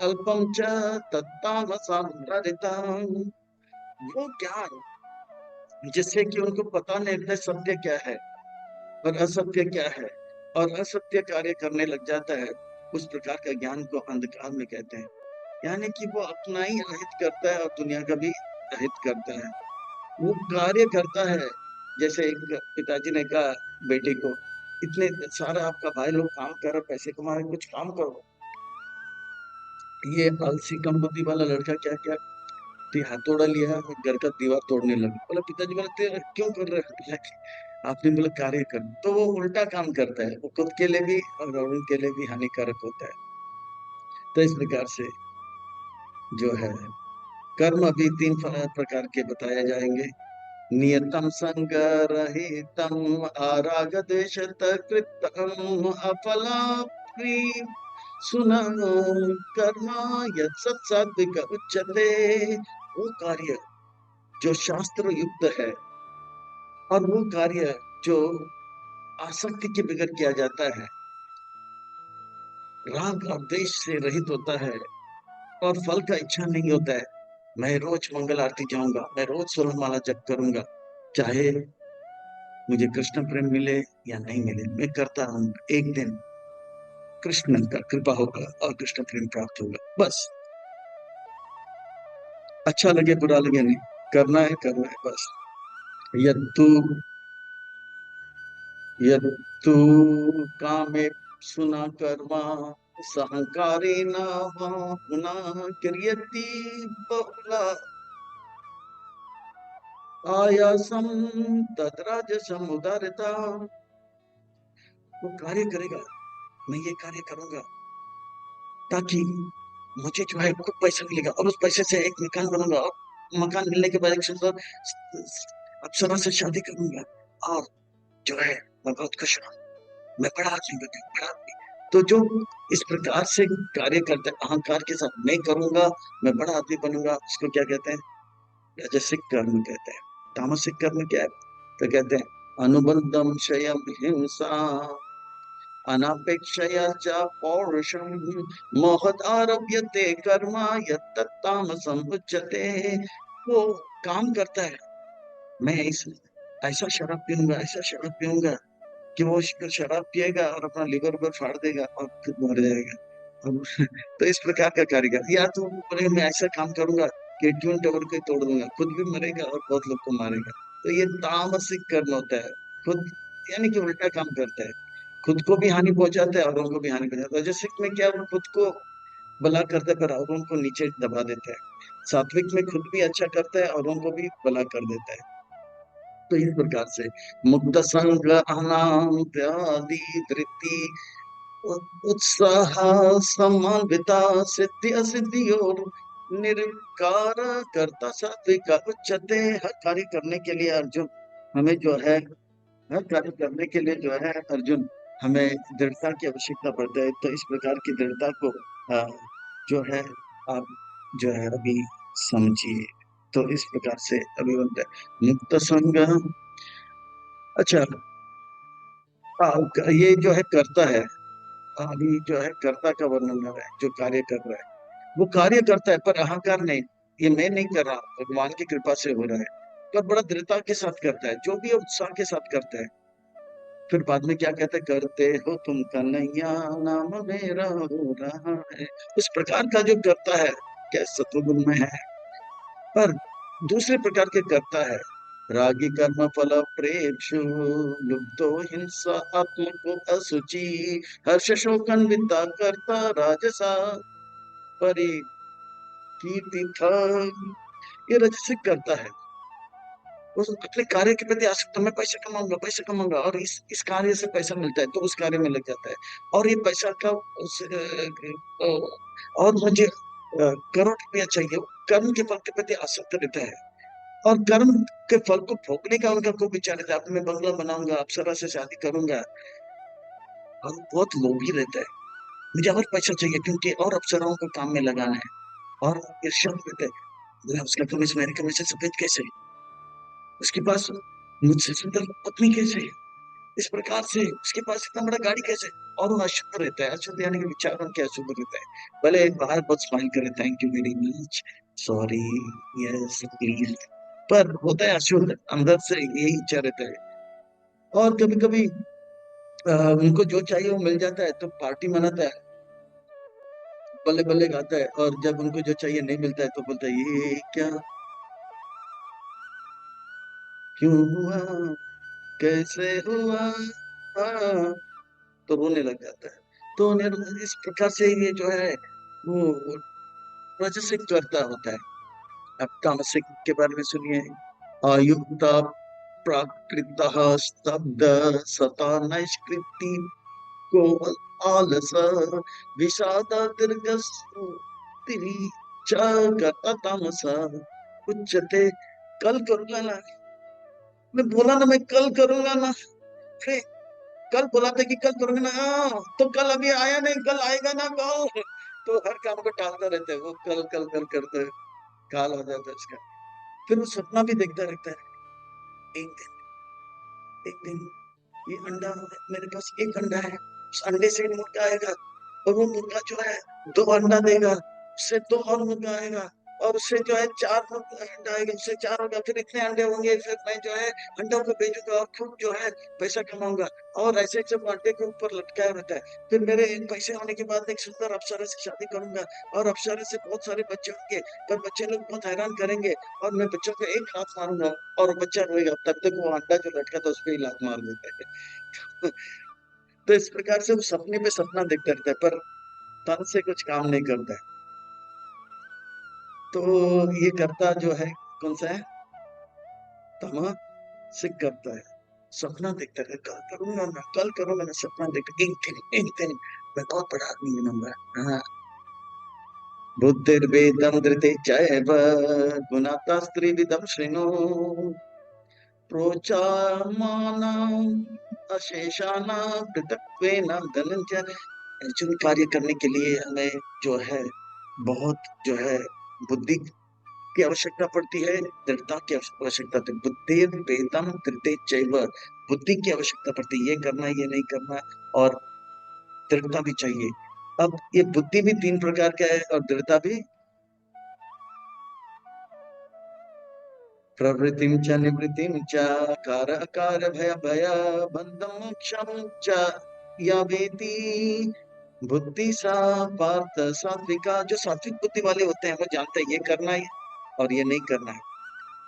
अल्पं च तत्तामसम्। वो ज्ञान जिससे कि उनको पता नहीं लगता सत्य क्या है और असत्य क्या है, और असत्य कार्य करने लग जाता है, उस प्रकार का ज्ञान को अंधकार में कहते हैं। यानी कि वो अपना ही अहित करता है और दुनिया का भी अहित करता है। वो कार्य करता है। जैसे एक पिताजी ने कहा बेटे को, इतने सारा आपका भाई लोग काम कर रहे, पैसे कमा रहे, कुछ काम करो। ये आलसी कम बुद्धि वाला लड़का क्या क्या हथौड़ा लिया और घर का दीवार तोड़ने लगा। बोला पिताजी, बोला तेरे क्यों कर रहे हो? बोला कि आपने बोला कार्य कर। तो वो उल्टा काम करता है, वो खुद के लिए भी और उनके लिए भी हानिकारक होता है। तो इस प्रकार से जो है कर्म अभी तीन प्रकार के बताए जाएंगे। नियतम संगरहितम आरागदेशत कृतम अफलाप्रि सुननो कर्म यत् सत्सात्विक उच्यते। वो कार्य जो शास्त्र युक्त है और वो कार्य जो आसक्ति के बगैर किया जाता है, राग और द्वेष से रहित होता है और फल का इच्छा नहीं होता है। मैं रोज मंगल आरती जाऊंगा, मैं रोज सोलह माला जप करूंगा, चाहे मुझे कृष्ण प्रेम मिले या नहीं मिले, मैं करता रहूंगा। एक दिन कृष्ण का कृपा होगा और कृष्ण प्रेम प्राप्त होगा। बस अच्छा लगे बुरा लगे नहीं, करना है बस। यत्तु यत्तु कामे सुना कर्मा सहंकारेण वा पुनः क्रियति बहुला आयासम तद्राजसम उदारता। वो कार्य करेगा, मैं ये कार्य करूंगा ताकि मुझे जो है खूब पैसा मिलेगा और उस पैसे से एक मकान बनूंगा, और मकान मिलने के बाद एक सुंदर अप्सरा से शादी करूंगा, और जो है मैं बहुत खुश हूँ, मैं बड़ा आदमी बनूंगा, बड़ा आदमी। तो जो इस प्रकार से कार्य करते हैं अहंकार के साथ, मैं करूंगा, मैं बड़ा आदमी बनूंगा, उसको क्या कहते हैं? राजसिक कर्म कहते हैं। तामसिक कर्म क्या है? तो कहते हैं अनुबंधम क्षयम हिंसा अनापेक्षया च पौरुषम महदारभ्यते कर्म यत्तत्तामसम् उच्यते। वो काम करता है। मैं ऐसा शराब पीऊंगा, ऐसा शराब पीऊंगा कि वो शराब पिएगा और अपना लिवर पर फाड़ देगा और खुद मर जाएगा। अब तो इस प्रकार का कारीगर, या तो बोले मैं ऐसा काम करूंगा कि ट्विन टावर को ही तोड़ दूंगा, खुद भी मरेगा और बहुत लोग को मारेगा। तो ये तामसिक कर्म होता है। खुद यानी कि उल्टा काम करता है, खुद को भी हानि पहुंचाता है और उनको भी हानि पहुंचाता है। राजसिक में क्या, वो खुद को भला करता है पर औरों को नीचे दबा देता है। सात्विक में खुद भी अच्छा करता है और उनको भी भला कर देता है। तो इस प्रकार से मुक्त संग अनाम त्यादि वृत्ति उत्साह समान्विता सिद्धि असिद्धि और निर्कार करता सात्विक उच्चते। हर कार्य करने के लिए अर्जुन हमें जो है, हर कार्य करने के लिए जो है अर्जुन, हमें दृढ़ता की आवश्यकता पड़ता है। तो इस प्रकार की दृढ़ता को जो है आप जो है अभी समझिए। तो इस प्रकार से अभी बनता है मुक्त संग। अच्छा, ये जो है करता है, अभी जो है कर्ता का वर्णन हो रहा है, जो कार्य कर रहा है वो कार्य करता है पर अहंकार नहीं, ये मैं नहीं कर रहा, भगवान की कृपा से हो रहा है। पर बड़ा दृढ़ता के साथ करता है, जो भी उत्साह के साथ करता है। फिर बाद में क्या कहते हैं, करते हो तुम कन्हैया नाम मेरा हो रहा है। उस प्रकार का जो करता है, क्या सत्वगुण में है, पर दूसरे प्रकार के करता है। रागी कर्म फल प्रेक्षु लुब्धो हिंसा आत्मको असुचि हर्ष शोकन्विता करता राजसा परि कीर्ति था। ये रजसिक करता है, वो अपने कार्य के प्रति आसक्त, मैं पैसे कमाऊंगा, पैसे कमाऊंगा, और इस कार्य से पैसा मिलता है तो उस कार्य में लग जाता है। और ये पैसा का और मुझे करोड़ रुपया चाहिए, वो कर्म के फल के प्रति आसक्त रहता है। और कर्म के फल को भोगने का उनका कोई विचार रहता है, अब मैं बंगला बनाऊंगा, अप्सरा से शादी करूंगा। और बहुत लोभी रहता है, मुझे और पैसा चाहिए क्योंकि और अप्सराओं को काम में लगाना है। और ईर्ष्या रहता है, बोला, उसका कमीज मेरे कमीज से सफेद कैसे है? उसके पास मुझसे सुंदर पत्नी कैसे है? इस प्रकार से उसके पास इतना बड़ा गाड़ी कैसे? और वो अशुद्ध रहता है, अशुद्ध यानी कि विचार उनके अशुद्ध रहता है। भले बाहर बहुत स्माइल करे, thank you very much, sorry, yes please, पर होता है अशुद्ध, अंदर से यही इच्छा रहता है। और कभी कभी उनको जो चाहिए वो मिल जाता है तो पार्टी मनाता है, बल्ले बल्ले गाता है। और जब उनको जो चाहिए नहीं मिलता है तो बोलता है ये क्या, क्यों हुआ, कैसे हुआ, हाँ, तो रोने लग जाता है। तो इस प्रकार से ये जो है वो राजसिक कर्ता होता है। अब तामसिक के बारे में सुनिए। अयुक्त प्राकृत स्तब्ध सता नैष्कृति को आलस विषाद करता तामस उच्चते। कल करूंगा ना, मैं बोला ना मैं कल करूंगा ना, अरे कल बोला था कि कल करूंगा ना, हाँ, तो कल अभी आया नहीं, कल आएगा ना कल। तो हर काम को टालता रहता है, वो कल कल कल करते काल हो जाता है उसका। फिर वो सपना भी देखता रहता है, एक दिन, एक दिन ये अंडा, मेरे पास एक अंडा है, उस अंडे से मुर्गा आएगा, और वो मुर्गा जो है दो अंडा देगा, उससे दो और मुर्गा आएगा, और उससे जो है चार अंडा आएगा, उससे चार होगा, फिर इतने अंडे होंगे, फिर मैं जो है अंडों को बेचूंगा और खूब जो है पैसा कमाऊंगा। और ऐसे जब अंडे के ऊपर लटकाया रहता है, फिर मेरे पैसे होने के बाद एक सुंदर अप्सरा से शादी करूंगा, और अप्सरा से बहुत सारे बच्चे होंगे, पर बच्चे लोग बहुत हैरान करेंगे, और मैं बच्चों को एक लात मारूंगा और बच्चा रोएगा, तब तक वो अंडा जो लटका था उस पर ही लात मार देता है। तो इस प्रकार से वो सपने पे सपना देखता रहता है, पर तन से कुछ काम नहीं करता है। तो ये करता जो है कौन सा है, तमा से करता है, सपना देखता है, कल करूंगा मैं, कल करूंगा मैं, सपना देखता, एक दिन मैं बहुत बड़ा आदमी बनूंगा। हाँ, बुद्धिर्वेदम धृते चैव गुणाता स्त्रीविदम श्रेणु प्रोचामानाम अशेषानाम पृथक्त्वेन धनंजय। अर्जुन, कार्य करने के लिए हमें जो है बहुत जो है बुद्धि की आवश्यकता पड़ती है, दृढ़ता की आवश्यकता होती है। बुद्धि वेदम धृते चैव, बुद्धि की आवश्यकता पड़ती है, ये करना ये नहीं करना, और दृढ़ता भी चाहिए। अब ये बुद्धि भी तीन प्रकार का है और दृढ़ता भी प्रवृत्तिं च निवृत्तिं च कार अकार भय भय बंधं मोक्षं च या वेति बुद्धि सा पार्थ सात्विका। जो सात्विक बुद्धि वाले होते हैं वो जानते हैं ये करना है और ये नहीं करना है,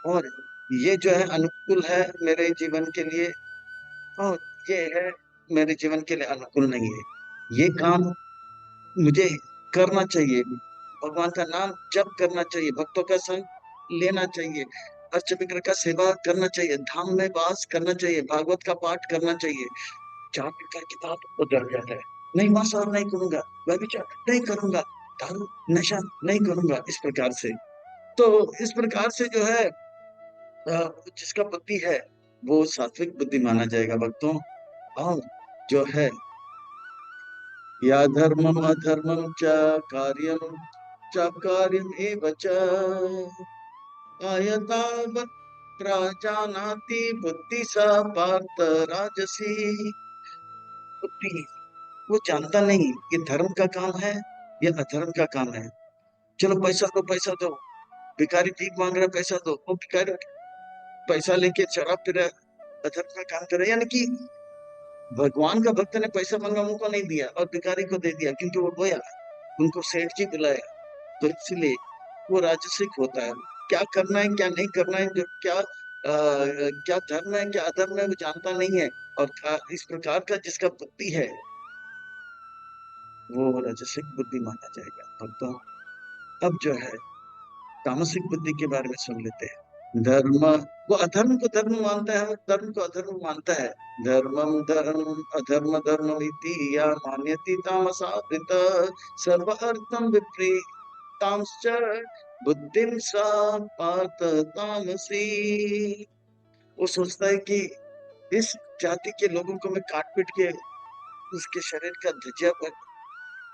और ये जो है अनुकूल है मेरे जीवन के लिए, और ये है मेरे जीवन के लिए अनुकूल नहीं है। ये काम मुझे करना चाहिए, भगवान का नाम जप करना चाहिए, भक्तों का संग लेना चाहिए, अष्टविग्रह का सेवा करना चाहिए, धाम में वास करना चाहिए, भागवत का पाठ करना चाहिए। चार प्रकार की बात उधर जाता है, नहीं मांसाहार नहीं करूंगा, व्यभिचार नहीं करूंगा, दारू नशा नहीं करूंगा, इस प्रकार से। तो इस प्रकार से जो है जिसका बुद्धि है वो सात्विक बुद्धि माना जाएगा भक्तों। और जो है या धर्मम अधर्मम च कार्यम च कार्यम एव च आयतावत् प्रजानाति बुद्धि सा पार्थ राजसी। बुद्धि, वो जानता नहीं ये धर्म का काम है या अधर्म का काम है। चलो पैसा दो पैसा दो, भिखारी भीख मांग रहा है पैसा दो, वो भिखारी पैसा लेके शराब पी रहा है, अधर्म का काम कर रहा है। यानी कि भगवान का भक्त ने पैसा मांगा उनको नहीं दिया और भिखारी को दे दिया, क्योंकि वो बोया, उनको सेठ जी बुलाया, तो इसलिए वो राजसिक होता है। क्या करना है क्या नहीं करना है, जो क्या क्या धर्म है क्या अधर्म है वो जानता नहीं है, और इस प्रकार का जिसका बुद्धि है वो राजसिक बुद्धि माना जाएगा भक्तों। अब जो है तामसिक बुद्धि के बारे में सुन लेते हैं। धर्म, वो अधर्म को धर्म मानता है, धर्म को अधर्म मानता है। धर्मम धर्म अधर्म धर्म इति या मान्यति तामसावृत सर्व अर्थम विपरीतांश्च बुद्धिं सा पार्थ तामसी। वो सोचता है कि इस जाति के लोगों को मैं काट पीट के उसके शरीर का धजिया,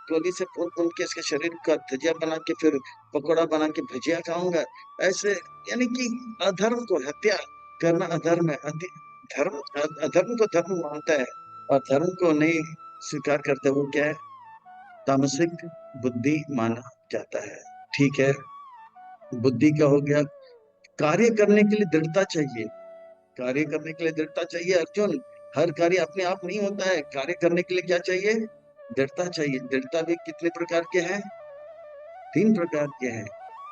गोली से फूंक फूंक के इसके शरीर का धजिया बना के फिर पकौड़ा बना के भजिया खाऊंगा, ऐसे। यानी कि अधर्म को हत्या करना अधर्म है, धर्म अधर्म को धर्म मानता है और धर्म को नहीं स्वीकार करता, वो क्या है, तामसिक बुद्धि माना जाता है। ठीक है, बुद्धि का हो गया। कार्य करने के लिए दृढ़ता चाहिए, कार्य करने के लिए दृढ़ता चाहिए अर्जुन। हर कार्य अपने आप नहीं होता है, कार्य करने के लिए क्या चाहिए, दृढ़ता चाहिए। दृढ़ता भी कितने प्रकार के हैं, तीन प्रकार के हैं।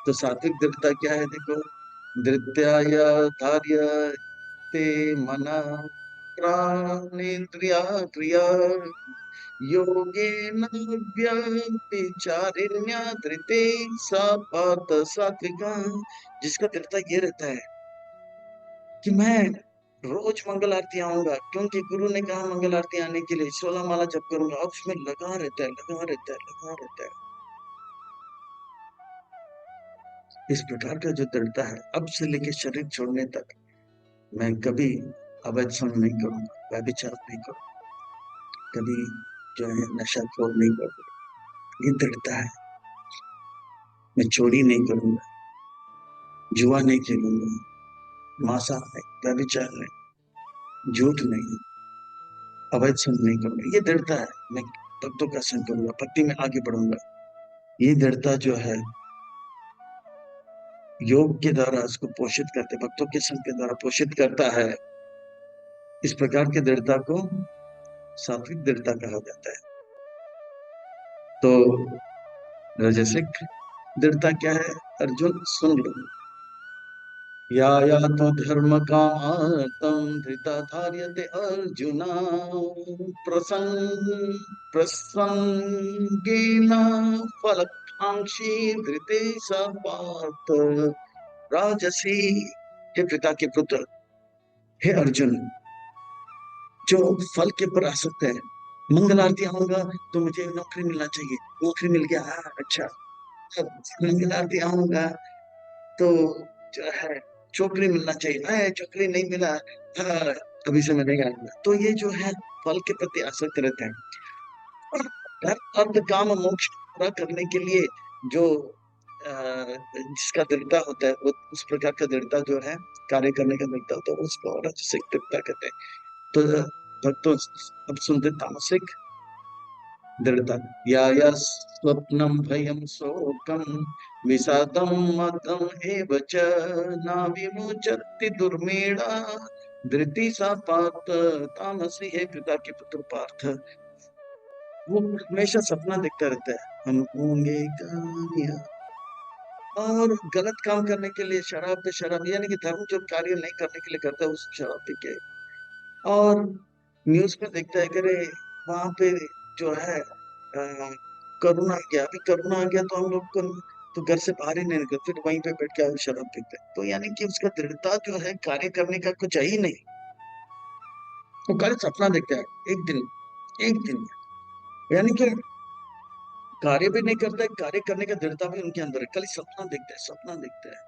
तो सात्विक दृढ़ता क्या है, देखो, धृत्याय धार्य ते मना प्राणेन्द्रिया क्रिया योगेन व्यभिचारिण्या धृते सा पार्थ सात्विका। जिसका दृढ़ता ये रहता है कि मैं रोज मंगल आरती आऊंगा, क्योंकि गुरु ने कहा मंगल आरती आने के लिए, 16 माला जप करूंगा, और उसमें लगा रहता है लगा रहता है लगा रहता है। इस प्रकार का जो दृढ़ता है, अब से लेके शरीर छोड़ने तक मैं कभी अवैध संग नहीं करूंगा, व्यभिचार नहीं करूंगा, कभी जो है नशाखोर नहीं करूंगा, ये दृढ़ता है। मैं चोरी नहीं करूंगा, जुआ नहीं खेलूंगा, मांसाहार नहीं, व्यभिचार नहीं, झूठ नहीं, अवैध संग नहीं करूंगा, ये दृढ़ता है। मैं भक्तों का संग करूंगा, भक्ति में आगे बढ़ूंगा। ये दृढ़ता जो है योग के द्वारा इसको पोषित करते, भक्तों के संग के द्वारा पोषित करता है। इस प्रकार के दृढ़ता को सात्विक दृढ़ता कहा जाता है। तो राजसिक दृढ़ता क्या है, अर्जुन सुन लो। या तो धर्म कामार्तम धृता धार्यते अर्जुन प्रसंग प्रसंगेन फलकांक्षी धृते स पार्थ राजसी। हे पिता के पुत्र, हे अर्जुन, जो फल के ऊपर आसक्त है, मंगल आरती आऊंगा तो मुझे नौकरी मिलना चाहिए, नौकरी मिल गया, हाँ अच्छा। अब मंगल आरती आऊंगा तो जो है छोकरी मिलना चाहिए, छोकरी नहीं मिला, हाँ अभी से मैं नहीं आऊंगा। तो ये जो है फल के प्रति आसक्त रहते हैं। और धर्म अर्थ काम मोक्ष पूरा करने के लिए जो जिसका दृढ़ता होता है, वो उस प्रकार का दृढ़ता जो है, कार्य करने का दृढ़ता होता है, उसको राजसिक दृढ़ता कहते हैं। तो भक्तों, अब सुनते तामसिक दृढ़ता। या स्वप्नम भयम शोकम विषादम मतम एव च न विमुचति दुर्मेड़ा धृति सा पार्थ तामसी। है पिता के पुत्र पार्थ, वो हमेशा सपना देखता रहता है हम होंगे कामयाब, और गलत काम करने के लिए शराब पे शराब, यानी कि धर्म जो कार्य नहीं करने के लिए करता है उस शराब पी के। और न्यूज में देखता है कि अरे वहां पे जो है करोना आ गया, अभी करोना आ गया तो हम लोग को तो घर से बाहर ही नहीं निकल, फिर वहीं पे बैठ के शराब पीते हैं। तो यानी कि उसका दृढ़ता जो है कार्य करने का कुछ है ही नहीं, वो खाली सपना देखता है एक दिन, एक दिन, यानी कि कार्य भी नहीं करता है, कार्य करने का दृढ़ता भी उनके अंदर है, खाली सपना देखता है, सपना देखता है।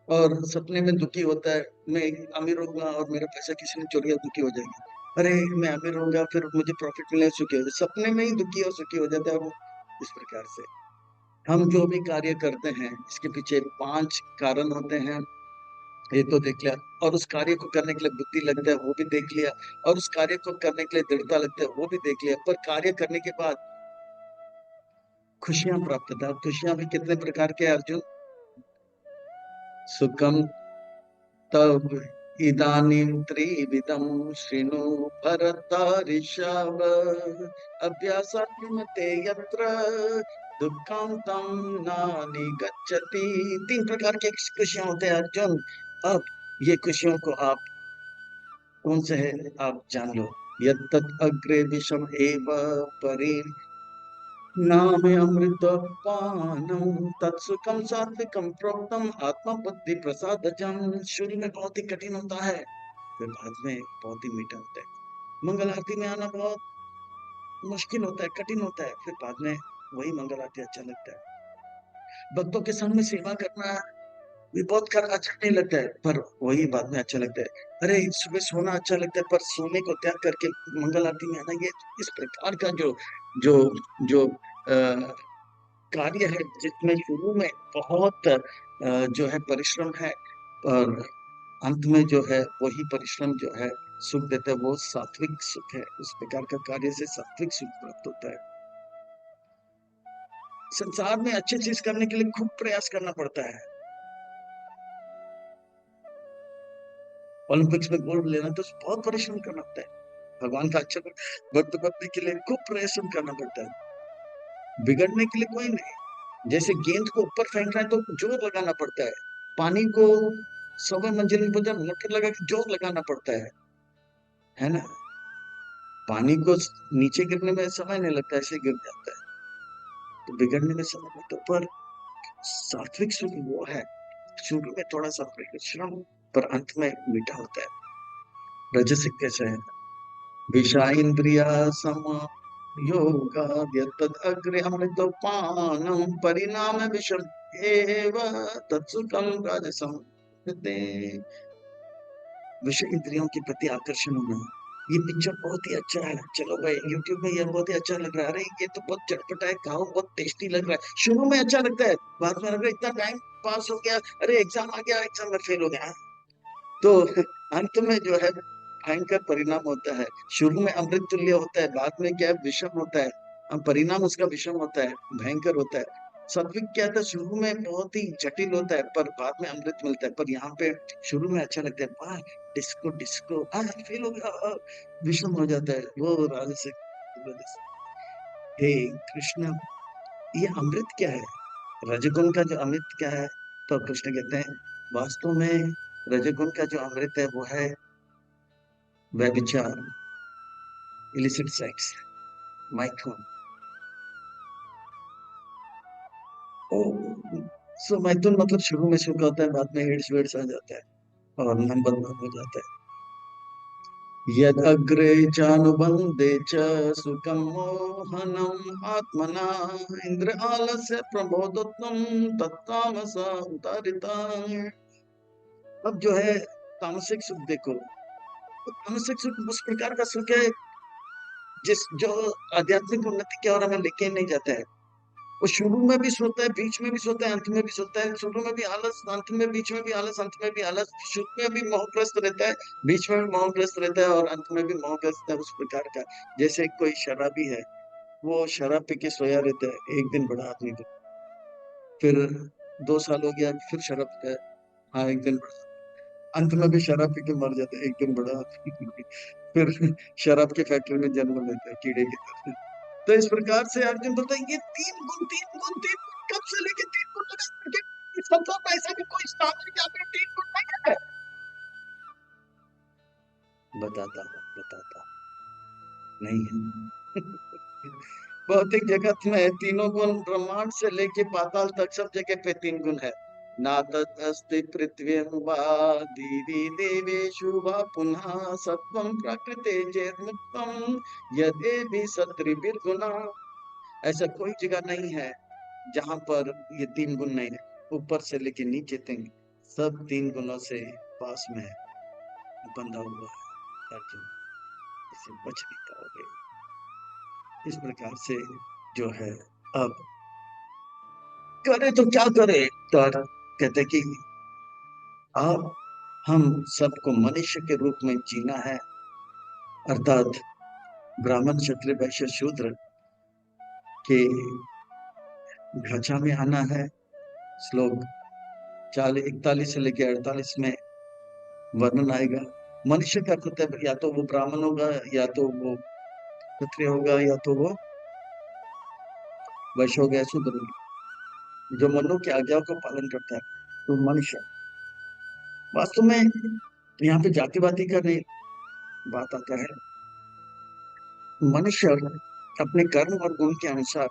और सपने में दुखी होता है, मैं अमीर होऊंगा और मेरा पैसा किसी ने चोरी किया, दुखी हो जाएगा। अरे मैं अमीर होऊंगा फिर मुझे प्रॉफिट मिलेगा, सुखी हो जाए, सपने में ही दुखी और सुखी हो जाता है वो। इस प्रकार से हम जो भी कार्य करते हैं इसके पीछे 5 कारण होते हैं, ये तो देख लिया। और उस कार्य को करने के लिए बुद्धि लगता है, वो भी देख लिया। और उस कार्य को करने के लिए दृढ़ता लगता है, वो भी देख लिया। पर कार्य करने के बाद खुशियां प्राप्त होता है। खुशियां भी कितने प्रकार के हैं अर्जुन? सुखम तब इदानीं त्रिविधं शृणु भरतर्षभ, अभ्यासात् ते यत्र दुःखं तं नानिगच्छति। 3 प्रकार की खुशियां होते हैं अर्जुन। अब ये खुशियों को आप कौन से है आप जान लो। यत्तत् अग्रे विषम एव परि नाम अमृत पानम तत्सुखम सात्विकम प्रोक्तम आत्मा बुद्धि प्रसादजम। शुरू में बहुत ही कठिन होता है, फिर बाद में बहुत ही मीठा होता है। मंगल आरती में आना बहुत मुश्किल होता है, कठिन होता है, फिर बाद में वही मंगल आरती अच्छा लगता है। भक्तों के सामने सेवा करना भी बहुत अच्छा नहीं लगता है, पर वही बाद में अच्छा लगता है। अरे सुबह सोना अच्छा लगता है, पर सोने को त्याग करके मंगल आरती में आना, ये इस प्रकार का जो जो जो कार्य है जिसमें शुरू में बहुत जो है परिश्रम है, और अंत में जो है वही परिश्रम जो है सुख देता है, वो सात्विक सुख है। उस प्रकार का कार्य से सात्विक सुख प्राप्त होता है। संसार में अच्छी चीज करने के लिए खूब प्रयास करना पड़ता है। ओलंपिक्स में गोल्ड लेना तो बहुत परिश्रम करना पड़ता है। भगवान का अच्छा भक्त बनने के लिए खूब परिश्रम करना पड़ता है। बिगड़ने के लिए कोई नहीं। जैसे गेंद को ऊपर फेंकना है तो जोर लगाना पड़ता है, पानी को 100वें मंजिल में पहुंचा मोटर लगा के जोर लगाना पड़ता है ना। पानी को नीचे गिरने में समय नहीं लगता, ऐसे गिर जाता है। तो बिगड़ने में समय लगता है, पर सात्विक सुख वो है शुरू में थोड़ा सा परिश्रम, पर अंत में मीठा होता है। रजसिक कैसे है? विषा इंद्रिया सम योगा यत्तद् अग्रे अमृतपानम परिणाम विषम एव तत्सुखम राजसम। विषय इंद्रियों के प्रति आकर्षण होना। ये पिक्चर बहुत ही अच्छा है, चलो भाई यूट्यूब में ये बहुत ही अच्छा लग रहा है, अरे ये तो बहुत चटपटा है, खाओ बहुत टेस्टी लग रहा है। शुरू में अच्छा लगता है, बाद में लग रहा है इतना टाइम पास हो गया, अरे एग्जाम आ गया, एग्जाम में फेल हो गया। तो अंत में जो है भयंकर परिणाम होता है। शुरू में अमृत तुल्य होता है, बाद में क्या है विषम होता है, परिणाम उसका विषम होता है, भयंकर होता है। सात्विक क्या था, शुरू में बहुत ही जटिल होता है, पर बाद में अमृत मिलता है। पर यहाँ पे शुरू में अच्छा लगता है, वाह डिस्को डिस्को, फेल हो गया, विषम हो जाता है वो राजसिक। हे कृष्ण, ये अमृत क्या है? रजगुण का जो अमृत क्या है? तो कृष्ण कहते हैं वास्तव में रजगुण का जो अमृत है वो है व्यभिचार, इलिसिट सेक्स, माइथुन। ओ सो मैथुन मतलब शुरू में सुख होता है, बाद में एड्स वेड्स आ जाता है और मन बदनाम हो जाता है। यद अग्रे चानुबंधे च सुखम मोहनम आत्मना इंद्र आलस्य प्रबोधत्वम तत्तामस उतारिता। अब जो है तामसिक सुख देखो, तो तामसिक सुख उस प्रकार का सुख है जिस जो आध्यात्मिक उन्नति की ओर हमें लेके नहीं जाता है। वो शुरू में भी सोता है, बीच में भी सोता है, अंत में भी सोता है। शुरू में भी आलस, अंत में बीच में भी आलस, अंत में भी आलस। शुरू में भी मोहग्रस्त रहता है, बीच में भी मोहग्रस्त रहता है, और अंत में भी मोहग्रस्त है। उस प्रकार का जैसे कोई शराबी है, वो शराब पी के सोया रहता है, एक दिन बड़ा आदमी को, फिर 2 साल हो गया, फिर शराब पीता है, हाँ एक दिन बड़ा, अंत में भी शराब पी के मर जाता है, एक दिन बड़ा आदमी। फिर शराब की फैक्ट्री में जन्म लेता है कीड़े की तरह। तो इस प्रकार से अर्जुन बोलता है, ये 3 गुण, 3 गुण, 3 गुण, कब से लेके 3 गुण लगा करके, इस मतलब पैसा भी कोई स्थान है जहाँ पे 3 गुण नहीं है। बताता हूँ, बताता हूँ, नहीं है। भौतिक जगत में तीनों गुण, ब्रह्मांड से लेके पाताल तक सब जगह पे 3 गुण है। ना तदस्ति पृथ्वी वा दिवि देवेषु वा पुनः सत्वं प्रकृते चेन्मुक्तम् यद्यपि सत्त्रिभिर्गुणा। ऐसा कोई जगह नहीं है जहां पर ये 3 गुण नहीं है। ऊपर से लेके नीचे तक सब 3 गुणों से पास में है, बंधा हुआ है अर्जुन, इसे बच नहीं पाओगे। इस प्रकार से जो है, अब करे तो क्या करे, तो कहते कि अब हम सबको मनुष्य के रूप में जीना है, अर्थात ब्राह्मण क्षत्रिय वैश्य शूद्र के ढांचा में आना है। श्लोक 41 से लेकर 48 में वर्णन आएगा। मनुष्य का अर्थ होता है या तो वो ब्राह्मण होगा, या तो वो क्षत्रिय होगा, या तो वो वैश्य हो गया, शूद्र हो गया, जो मनु की आज्ञाओं का पालन करता है, तो मनुष्य। वास्तव में यहाँ पे जातिवादी का नहीं बात आता है। मनुष्य अपने कर्म और गुण के अनुसार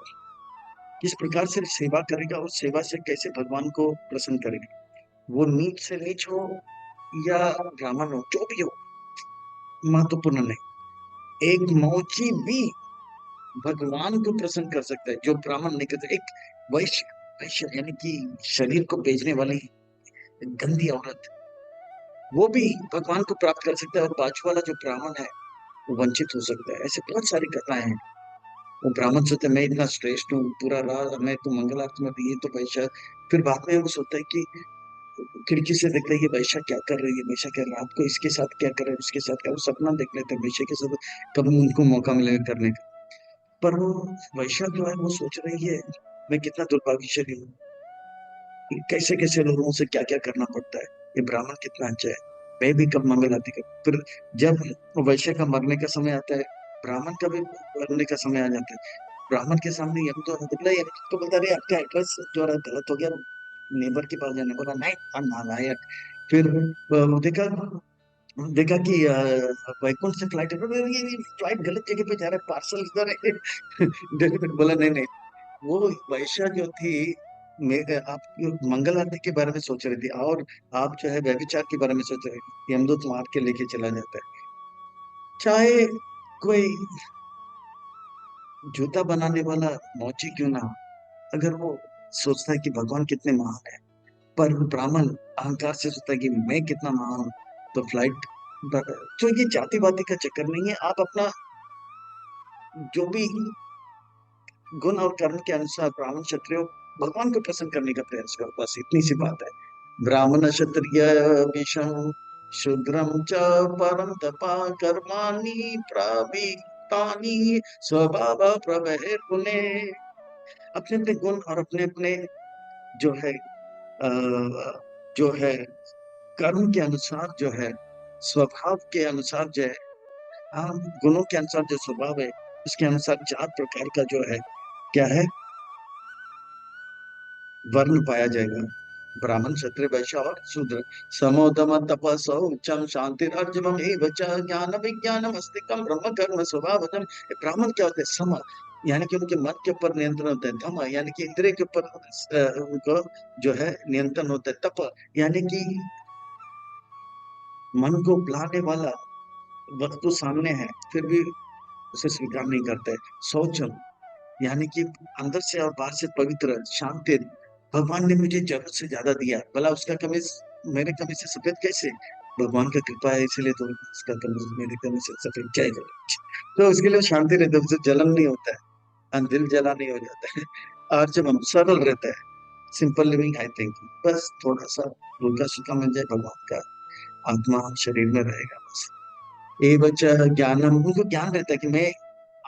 किस प्रकार से सेवा करेगा, उस सेवा से कैसे भगवान को प्रसन्न करेगा। वो नीच से नीच हो या ब्राह्मण हो, जो भी हो, महत्वपूर्ण नहीं। एक मौची भी भगवान को प्रसन्न कर सकता है, जो ब्राह्मण नहीं करता। एक वैश्य, वैश्य यानी कि शरीर को बेचने वाली गंदी औरत, वो भी भगवान को प्राप्त कर सकता है, और बाजू वाला जो ब्राह्मण है वो वंचित हो सकता है। ऐसे बहुत सारी कथाएं हैं। वो ब्राह्मण सोचते मैं इतना श्रेष्ठ हूँ, पूरा रात मैं तो मंगल आरती में भी, ये तो वैश्य। फिर बाद में वो सोचता है कि खिड़की से देखता है ये वैश्या क्या कर रही है, वैश्या क्या रात को इसके साथ क्या कर रहा है, उसके साथ क्या, वो सपना देख लेते हैं वैश्या के साथ कब उनको मौका मिलेगा करने का। पर वो वैश्या जो है वो सोच रही है मैं कितना दुर्भाग्यशाली हूँ, कैसे कैसे लोगों से क्या क्या करना पड़ता है, ये ब्राह्मण कितना अच्छा है, मैं भी कब मंगल आरती कर। फिर जब वैश्य का मरने का समय आता है, ब्राह्मण का भी मरने का समय आ जाता है, ब्राह्मण के सामने यम तो बोला, यम तो बोलता रहे आपका एड्रेस जो है गलत हो गया, नेबर के पास जाने बोला, नहीं नालायक। फिर देखा, देखा कि वैकुंठ से फ्लाइट है, ये फ्लाइट गलत जगह पे जा रहा है, पार्सल इधर है। डिलीवरी बोला नहीं नहीं, वो वैश्या जो थी मेरे आप मंगल आरती के बारे में सोच रही थी, और आप जो है व्यभिचार के बारे में सोच रहे थे, यमदूत मार के लेके चला जाता है। चाहे कोई जूता बनाने वाला मौची क्यों ना हो, अगर वो सोचता है कि भगवान कितने महान है, पर ब्राह्मण अहंकार से सोचता है कि मैं कितना महान हूं, तो फ्लाइट। तो ये जातिवादी का चक्कर नहीं है, आप अपना जो भी गुण और कर्म के अनुसार ब्राह्मण क्षत्रिय भगवान को प्रसन्न करने का प्रयास करो, बस इतनी सी बात है। ब्राह्मण क्षत्रिय विषम शूद्रम च परम तपा कर्माणि प्रवितानि स्वभाव प्रवहे पुने। अपने अपने गुण और अपने अपने जो है जो है कर्म के अनुसार जो है, स्वभाव के अनुसार जो है, हाँ, गुणों के अनुसार जो स्वभाव है उसके अनुसार 4 प्रकार का जो है क्या है वर्ण पाया जाएगा। ब्राह्मण क्षत्रिय वैश्य और शूद्र। समोदम तप शौचम शांति अर्जवम एव च ज्ञान विज्ञानम अस्तिकम ब्रह्म कर्म स्वभावजम। ब्राह्मण क्या होते हैं, सम, यानी कि उनके मन के ऊपर नियंत्रण होता है। धम यानी कि इंद्रिय के ऊपर उनको जो है नियंत्रण होता है। तप यानी कि मन को बुलाने वाला वस्तु सामने है फिर भी उसे स्वीकार नहीं करते। शौचम यानी कि अंदर से और बाहर से पवित्र, शांति। भगवान ने मुझे जरूरत से ज्यादा दिया, भला उसका कमीज मेरे कमीज से सफेद कैसे, भगवान का कृपा है इसीलिए, तो उसका कमीज मेरे कमीज से सफेद क्या है? तो उसके लिए शांति रहता है, उसे जलन नहीं होता है, दिल जला नहीं हो जाता है। और जब हम सरल रहता है, सिंपल लिविंग, आई थिंक बस थोड़ा सा हल्का सूखा मिल जाए, भगवान का आत्मा शरीर में रहेगा बस। ए बच्चा ज्ञानम, उनको ज्ञान रहता है कि मैं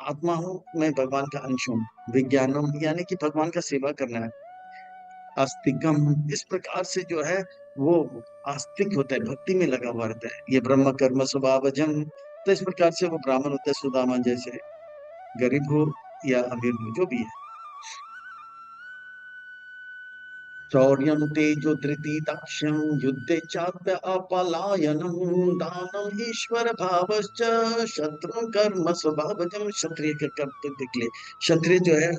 आत्मा हूँ, मैं भगवान का अंश हूँ। विज्ञानम यानी कि भगवान का सेवा करना है। आस्तिकम इस प्रकार से जो है वो आस्तिक होता है, भक्ति में लगा हुआ रहता है। ये ब्रह्म कर्म स्वभावजम, तो इस प्रकार से वो ब्राह्मण होता है, सुदामा जैसे, गरीब हो या अमीर हो जो भी है। शौर्यं तेजो धृति दाक्ष्यं युद्धे चाप्य अपलायनम दानम ईश्वर भावश्च शत्रु कर्म स्वभावजम। क्षत्रिय के कर्तव्य देख ले। क्षत्रिय जो है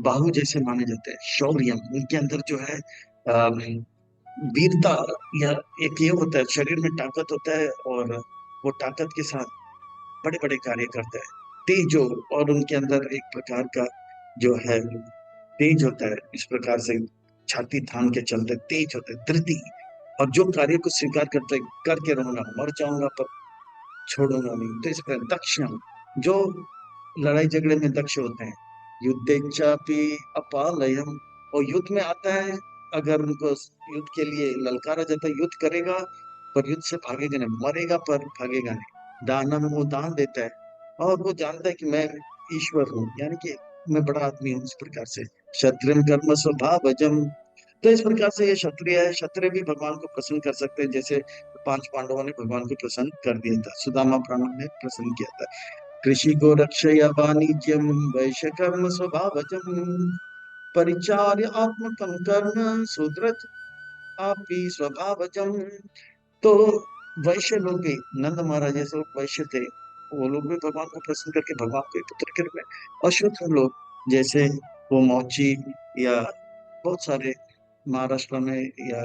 बाहु जैसे माने जाते हैं। शौर्यम उनके अंदर जो है वीरता, या एक ये होता है शरीर में ताकत होता है, और वो ताकत के साथ बड़े बड़े कार्य करता है। तेजो, और उनके अंदर एक प्रकार का जो है तेज होता है, इस प्रकार से छाती थान के चलते तेज होते हैं। धृति, और जो कार्य को स्वीकार करते करके रहूंगा, मर जाऊंगा पर छोड़ूंगा नहीं, तो इस प्रकार दक्षिण, जो लड़ाई झगड़े में दक्ष होते हैं। युद्धेच्छापि अपालयम, और युद्ध में आता है, अगर उनको युद्ध के लिए ललकारा जाता है, युद्ध करेगा पर युद्ध से भागेगा नहीं, मरेगा पर भागेगा नहीं। दानम, वो दान देता है, और वो जानता है कि मैं ईश्वर हूँ, यानी कि मैं बड़ा आदमी हूँ, इस प्रकार से। क्षत्रिय कर्म स्वभावजम, तो इस प्रकार से ये क्षत्रिय है। क्षत्रिय भी भगवान को प्रसन्न कर सकते हैं, जैसे पांच पांडवों ने भगवान को प्रसन्न कर दिया था, सुदामा ब्राह्मण ने प्रसन्न किया था। कृषि को रक्षया वाणिज्यम वैश्य कर्म स्वभावजम परिचार्य आत्मकम कर्म शूद्रज आपी स्वभावजम। तो वैश्य लोग भी, नंद महाराज जैसे लोग वैश्य थे, वो लोग भी भगवान को प्रसन्न करके भगवान के पुत्र के रूप में। अशुद्ध लोग जैसे वो मौची, या बहुत सारे महाराष्ट्र में, या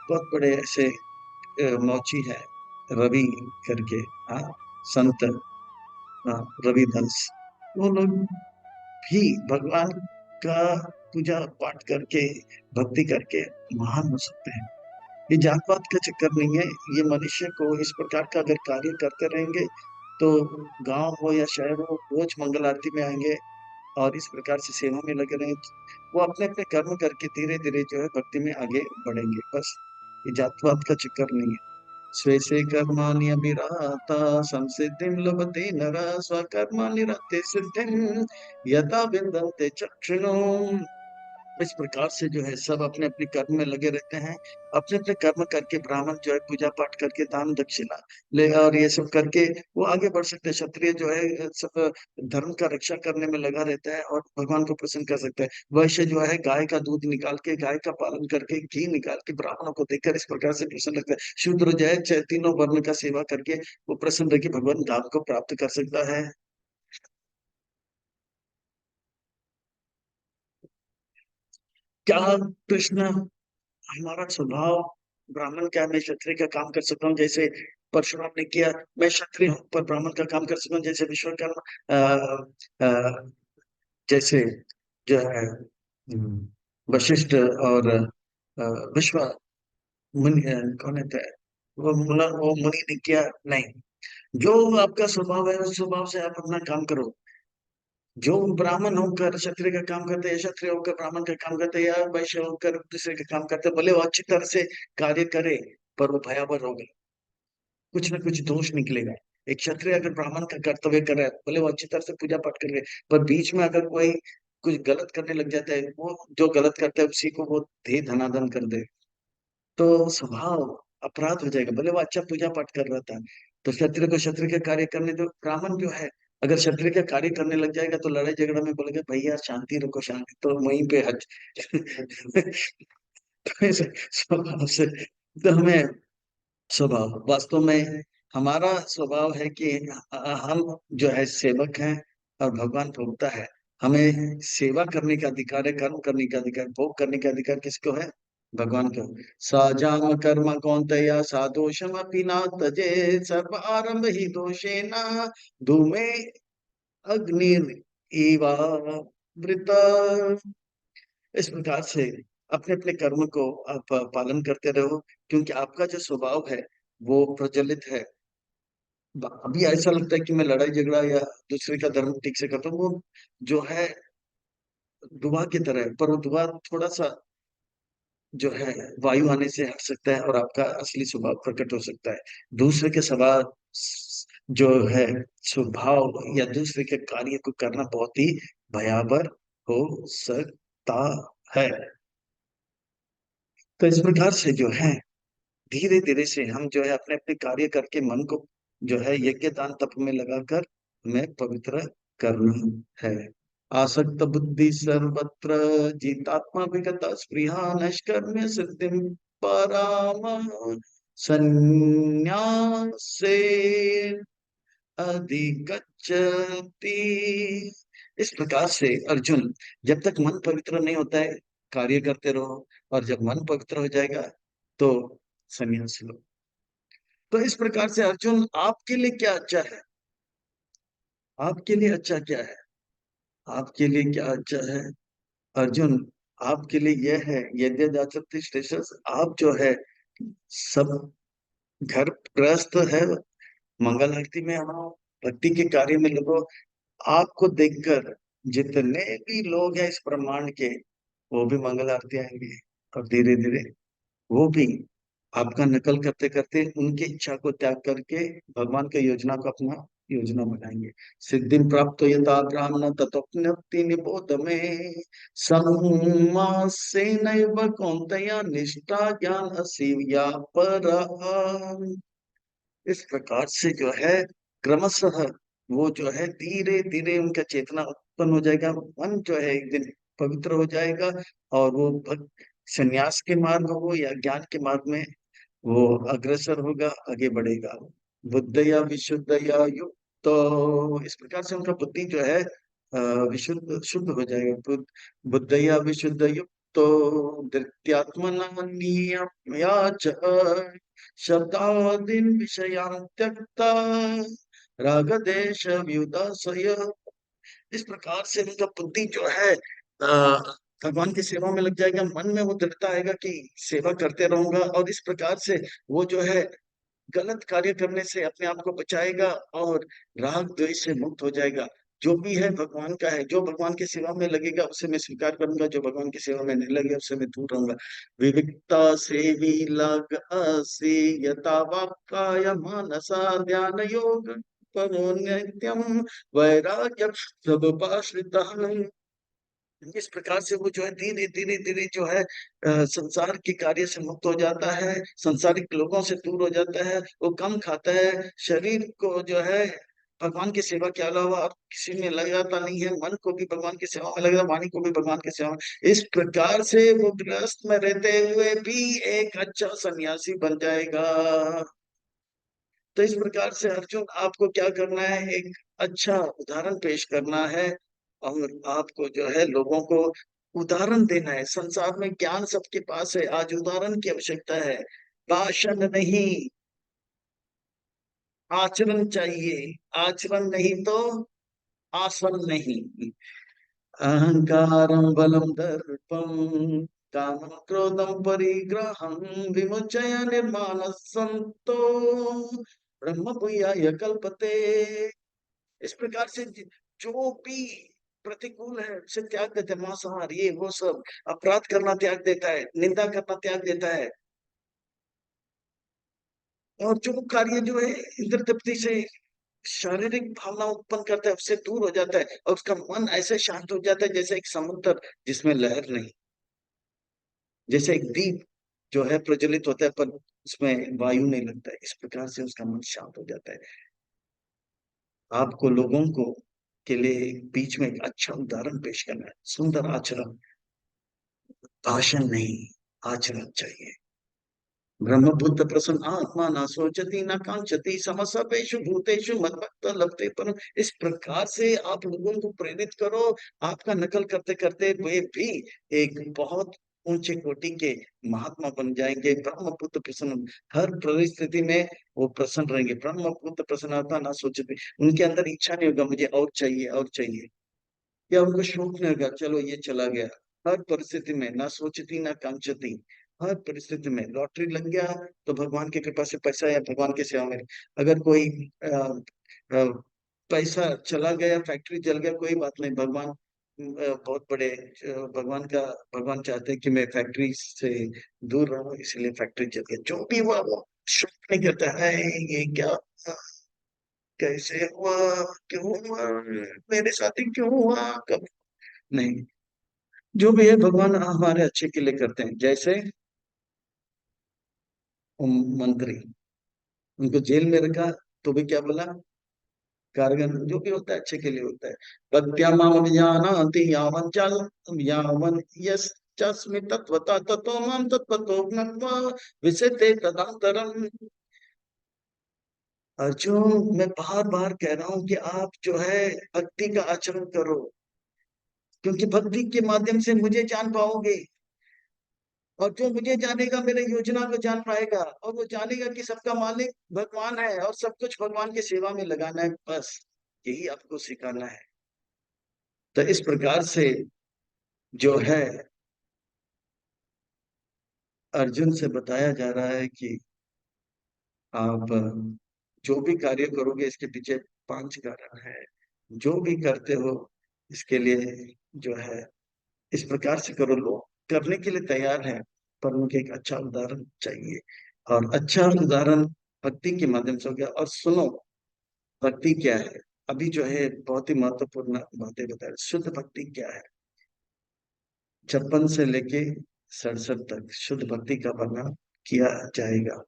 बहुत बड़े ऐसे मौची है, रवि करके, हाँ, संत, हाँ, रविदास, वो लोग भी भगवान का पूजा पाठ करके, भक्ति करके महान हो सकते हैं। ये जात पात का चक्कर नहीं है। ये मनुष्य को इस प्रकार का अगर कार्य करते रहेंगे, तो गांव हो या शहर हो, रोज मंगल आरती में आएंगे और इस प्रकार से सेवा में लगे रहेंगे, वो अपने अपने कर्म करके धीरे धीरे जो है भक्ति में आगे बढ़ेंगे। बस, ये जात पात का चक्कर नहीं है। स्वे से कर्माणि अभिराता संसिद्धिं लभते नरः स्वकर्माणि रते सिद्धिं यथा विन्दन्ते चक्षुषो। इस प्रकार से जो है सब अपने अपने कर्म में लगे रहते हैं। अपने अपने कर्म करके ब्राह्मण जो है पूजा पाठ करके दान दक्षिणा ले, और ये सब करके वो आगे बढ़ सकते हैं। क्षत्रिय जो है सब धर्म का रक्षा करने में लगा रहता है और भगवान को प्रसन्न कर सकता है। वैश्य जो है गाय का दूध निकाल के, गाय का पालन करके, घी निकाल के ब्राह्मणों को देकर इस प्रकार से प्रसन्न लगता है। शूद्र जो है तीनों वर्ण का सेवा करके वो प्रसन्न रह के भगवान धाम को प्राप्त कर सकता है। क्या कृष्ण, हमारा स्वभाव ब्राह्मण का है, मैं क्षत्रिय का काम कर सकता हूँ जैसे परशुराम ने किया। मैं क्षत्रिय हूँ पर ब्राह्मण का काम कर सकता हूँ जैसे विश्वकर्मा, जैसे जो है वशिष्ठ और विश्व मुनि, कौन है, वो मुनि ने किया। नहीं, जो आपका स्वभाव है उस स्वभाव से आप अपना काम करो। जो ब्राह्मण होकर क्षत्रिय का काम करते हैं, क्षत्रिय होकर ब्राह्मण का काम करते हैं, या वैश्य होकर दूसरे का काम करते हैं, भले वो अच्छी तरह से कार्य करे पर वो भयावह होगा, कुछ ना कुछ दोष निकलेगा। एक क्षत्रिय अगर ब्राह्मण का कर्तव्य कर रहा है, भले वो अच्छी तरह से पूजा पाठ कर रहे हैं, पर बीच में अगर कोई कुछ गलत करने लग जाता है, वो जो गलत करता है उसी को वो दे धनादन कर दे, तो स्वभाव अपराध हो जाएगा, भले वो अच्छा पूजा पाठ कर रहा था। तो क्षत्रिय को क्षत्रिय का कार्य करने दो। ब्राह्मण जो है अगर क्षत्रिय का कार्य करने लग जाएगा तो लड़ाई झगड़ा में बोलेगा भैया शांति रखो, शांति, तो वहीं पे हट। तो ऐसे स्वभाव से, तो हमें स्वभाव वास्तव में, हमारा स्वभाव है कि हम जो है सेवक हैं और भगवान भोगता है। हमें सेवा करने का अधिकार है, कर्म करने का अधिकार, भोग करने का अधिकार किसको है? भगवान को। साजाम कर्म कौन्तेय सादोषम अपि न तजे सर्व आरंभ ही दोषेण धूमे अग्निर वृत। इस प्रकार से अपने अपने कर्म को आप पालन करते रहो, क्योंकि आपका जो स्वभाव है वो प्रज्वलित है। अभी ऐसा लगता है कि मैं लड़ाई झगड़ा या दूसरे का धर्म ठीक से करता हूँ, वो जो है धुआं की तरह है, पर वो धुआं थोड़ा सा जो है वायु आने से हट सकता है और आपका असली स्वभाव प्रकट हो सकता है। दूसरे के स्वभाव जो है स्वभाव या दूसरे के कार्य को करना बहुत ही भयावह हो सकता है। तो इस प्रकार से जो है धीरे धीरे से हम जो है अपने अपने कार्य करके मन को जो है यज्ञ दान तप में लगाकर हमें पवित्र करना है। आसक्त बुद्धि सर्वत्र जितात्मा विगत स्पृहा नैष्कर्म्य सिद्धिं पराम संन्यासे अधिगच्छति। इस प्रकार से अर्जुन, जब तक मन पवित्र नहीं होता है कार्य करते रहो, और जब मन पवित्र हो जाएगा तो संन्यास लो। तो इस प्रकार से अर्जुन, आपके लिए क्या अच्छा है? आपके लिए अच्छा क्या है? आपके लिए क्या अच्छा है अर्जुन? आपके लिए यह है, यद्य दाचते श्रेष्ठ, आप जो है सब घर गृहस्थ है, मंगल आरती में आओ, भक्ति के कार्य में लगो। आपको देखकर जितने भी लोग हैं इस ब्रह्मांड के, वो भी मंगल आरती आएंगे, और धीरे धीरे वो भी आपका नकल करते करते उनकी इच्छा को त्याग करके भगवान की योजना को अपना योजना बनाएंगे। सिद्धि प्राप्त यथा ब्राह्मण ततोप्यति निबोध में सम्मा से नैव कौन्तेय निष्ठा ज्ञान असीव्या पर। इस प्रकार से जो है क्रमशः वो जो है धीरे धीरे उनका चेतना उत्पन्न हो जाएगा, मन जो है एक दिन पवित्र हो जाएगा, और वो भक्त संन्यास के मार्ग हो या ज्ञान के मार्ग में वो अग्रसर होगा, आगे बढ़ेगा। बुद्धया विशुद्धया युक्त, तो इस प्रकार से उनका बुद्धि जो है विशुद्ध शुद्ध हो जाएगा। बुद्धया विशुद्ध युक्त तो धृत्यात्मना नियम्या च शब्दादीन विषयान् त्यक्ता राग देश व्युदासय। इस प्रकार से उनका बुद्धि जो है भगवान की सेवा में लग जाएगा, मन में वो दृढ़ता आएगा कि सेवा करते रहूंगा, और इस प्रकार से वो जो है गलत कार्य करने से अपने आप को बचाएगा, और राग द्वेष से मुक्त हो जाएगा। जो भी है भगवान का है, जो भगवान की सेवा में लगेगा उसे मैं स्वीकार करूंगा, जो भगवान की सेवा में नहीं लगेगा उससे मैं दूर रहूंगा। विविक्ता सेवी लग असी यथा वाक्काय मनसा ध्यान योग परो नित्यम वैराग्य सब इस प्रकार से वो जो है धीरे धीरे धीरे जो है संसार के कार्य से मुक्त हो जाता है, संसारिक लोगों से दूर हो जाता है, वो कम खाता है, शरीर को जो है भगवान की सेवा के अलावा और किसी में लगाता नहीं है, मन को भी भगवान की सेवा में लगाता, वाणी को भी भगवान की सेवा में। इस प्रकार से वो गृहस्थ में रहते हुए भी एक अच्छा सन्यासी बन जाएगा। तो इस प्रकार से अर्जुन, आपको क्या करना है, एक अच्छा उदाहरण पेश करना है, और आपको जो है लोगों को उदाहरण देना है। संसार में ज्ञान सबके पास है, आज उदाहरण की आवश्यकता है, भाषण नहीं, आचरण चाहिए। आचरण नहीं तो आसन नहीं। अहंकारं बलं दर्पं कामं क्रोधं परिग्रहं विमुच्य निर्माणः संतो ब्रह्मभूयाय कल्पते। इस प्रकार से जो भी प्रतिकूल है उसे त्याग देता है, मांसाहार ये वो सब अपराध करना त्याग देता है, निंदा करना त्याग देता है, और जो कार्य जो है इंद्र तृप्ति से शारीरिक भावना उत्पन्न करता है उससे दूर हो जाता है, और उसका मन ऐसे शांत हो जाता है जैसे एक समुद्र जिसमें लहर नहीं, जैसे एक दीप जो है प्रज्वलित होता है पर उसमें वायु नहीं लगता है, इस प्रकार से उसका मन शांत हो जाता है। आपको लोगों को के लिए बीच में एक अच्छा उदाहरण पेश करना है, सुंदर आचरण, भाषण नहीं, आचरण चाहिए। ब्रह्मभूत प्रसन्न आत्मा न सोचती न कांचती समसर्वेषु भूतेषु मद्भक्त लभते परम। इस प्रकार से आप लोगों को प्रेरित करो, आपका नकल करते करते वे भी एक बहुत ऊंचे कोटि के महात्मा बन जाएंगे। ब्रह्मपुत्र प्रसन्न, हर परिस्थिति में वो प्रसन्न रहेंगे। ब्रह्मपुत्र प्रसन्नता ना सोचते, उनके अंदर इच्छा नहीं होगा मुझे और चाहिए और चाहिए, या उनको शौक नहीं होगा चलो ये चला गया। हर परिस्थिति में ना सोचती ना कांचती, हर परिस्थिति में लॉटरी लग गया तो भगवान की कृपा से पैसा या भगवान की सेवा में। अगर कोई पैसा चला गया, फैक्ट्री जल गया, कोई बात नहीं, भगवान बहुत बड़े भगवान का, भगवान चाहते हैं कि मैं फैक्ट्री से दूर रहूं इसलिए फैक्ट्री जल गया, जो भी हुआ वो शौक नहीं करता है ये क्या। कैसे हुआ, क्यों हुआ, मेरे साथ ही क्यों हुआ, कब नहीं। जो भी है भगवान हमारे अच्छे के लिए करते हैं। जैसे मंत्री, उनको जेल में रखा तो भी क्या बोला, कारगर जो भी होता है अच्छे के लिए होता है। प्रत्यामाम जानन्ति यावन् चल यावन् यश्चस्मि तत्वतः ततो मां तत्वतो ज्ञात्वा विशते तदंतरम्। अर्जुन, मैं बार बार कह रहा हूं कि आप जो है भक्ति का आचरण करो, क्योंकि भक्ति के माध्यम से मुझे जान पाओगे। और जो मुझे जानेगा मेरे योजना को जान पाएगा, और वो जानेगा कि सबका मालिक भगवान है और सब कुछ भगवान की सेवा में लगाना है, बस यही आपको सिखाना है। तो इस प्रकार से जो है अर्जुन से बताया जा रहा है कि आप जो भी कार्य करोगे इसके पीछे 5 कारण है। जो भी करते हो इसके लिए जो है इस प्रकार से करो। लोग करने के लिए तैयार है, पर उनके एक अच्छा उदाहरण चाहिए। और अच्छा उदाहरण भक्ति के माध्यम से हो गया। और सुनो, भक्ति क्या है, अभी जो है बहुत ही महत्वपूर्ण बातें बता रहे। शुद्ध भक्ति क्या है, 56 से लेके 67 तक शुद्ध भक्ति का वर्णन किया जाएगा।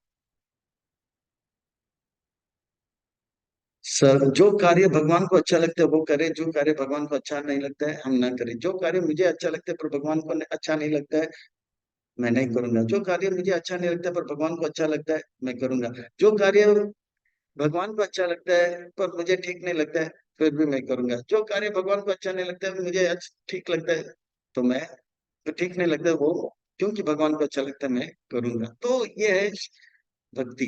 सर, जो कार्य भगवान को अच्छा लगता है वो करे, जो कार्य भगवान को अच्छा नहीं लगता है हम ना करें। जो कार्य मुझे अच्छा लगता है पर भगवान को अच्छा नहीं लगता है, मैं नहीं करूंगा। जो कार्य मुझे अच्छा नहीं लगता पर भगवान को अच्छा लगता है, मैं करूंगा। जो कार्य भगवान को अच्छा लगता है पर मुझे ठीक नहीं लगता है, फिर भी मैं करूंगा। जो कार्य भगवान को अच्छा नहीं लगता है मुझे ठीक लगता है, तो मैं तो ठीक नहीं लगता है वो, क्योंकि भगवान को अच्छा लगता है मैं करूंगा। तो ये है भक्ति।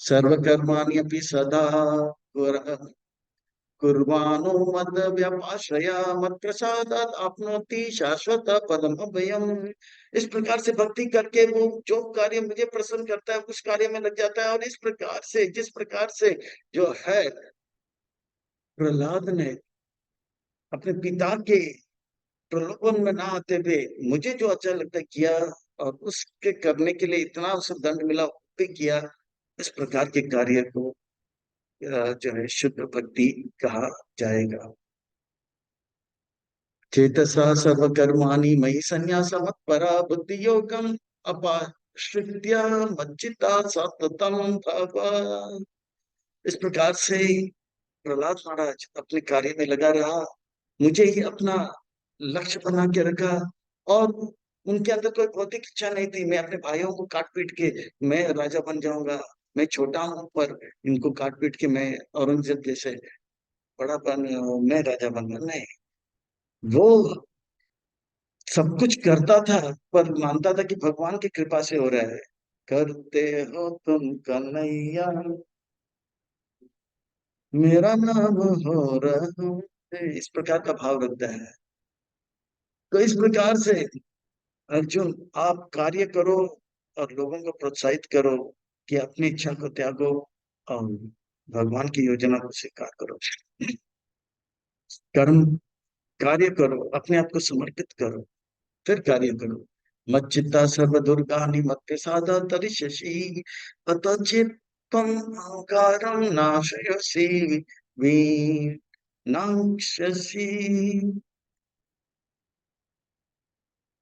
सर्वकर्माण्यपि सदा कुर्वाणो मद व्यपाश्रया मत प्रसादात् आपनोति शाश्वत पदम अभयम्। इस प्रकार से भक्ति करके वो जो कार्य मुझे प्रसन्न करता है उस कार्य में लग जाता है। और इस प्रकार से, जिस प्रकार से जो है प्रहलाद ने अपने पिता के प्रलोभन में ना आते हुए मुझे जो अच्छा लगता है किया, और उसके करने के लिए इतना उसे दंड मिला वो भी किया। इस प्रकार के कार्य को जो है शुद्ध भक्ति कहा जाएगा। चेतसा सर्वकर्माणि मयि संन्यासमत्परा बुद्धियोगम अपाश्रित्य मज्जिता सततम भव। इस प्रकार से प्रहलाद महाराज अपने कार्य में लगा रहा, मुझे ही अपना लक्ष्य बना के रखा। और उनके अंदर कोई भौतिक इच्छा नहीं थी, मैं अपने भाइयों को काट पीट के मैं राजा बन जाऊंगा। मैं छोटा हूं पर इनको काट पीट के मैं औरंगजेब जैसे बड़ा बन मैं राजा बनूंगा, नहीं। वो सब कुछ करता था पर मानता था कि भगवान की कृपा से हो रहा है। करते हो तुम कन्हैया, मेरा नाम हो रहा हूं, इस प्रकार का भाव रखता है। तो इस प्रकार से अर्जुन, आप कार्य करो और लोगों को प्रोत्साहित करो कि अपनी इच्छा को त्यागो और भगवान की योजना को स्वीकार करो। कर्म, कार्य करो, अपने आप को समर्पित करो, फिर कार्य करो। मच्चित्ता सर्व दुर्गानि मत प्रसाद तरिष्यसि अतः चित्तम अहंकारं नाशयसि विनाशसि।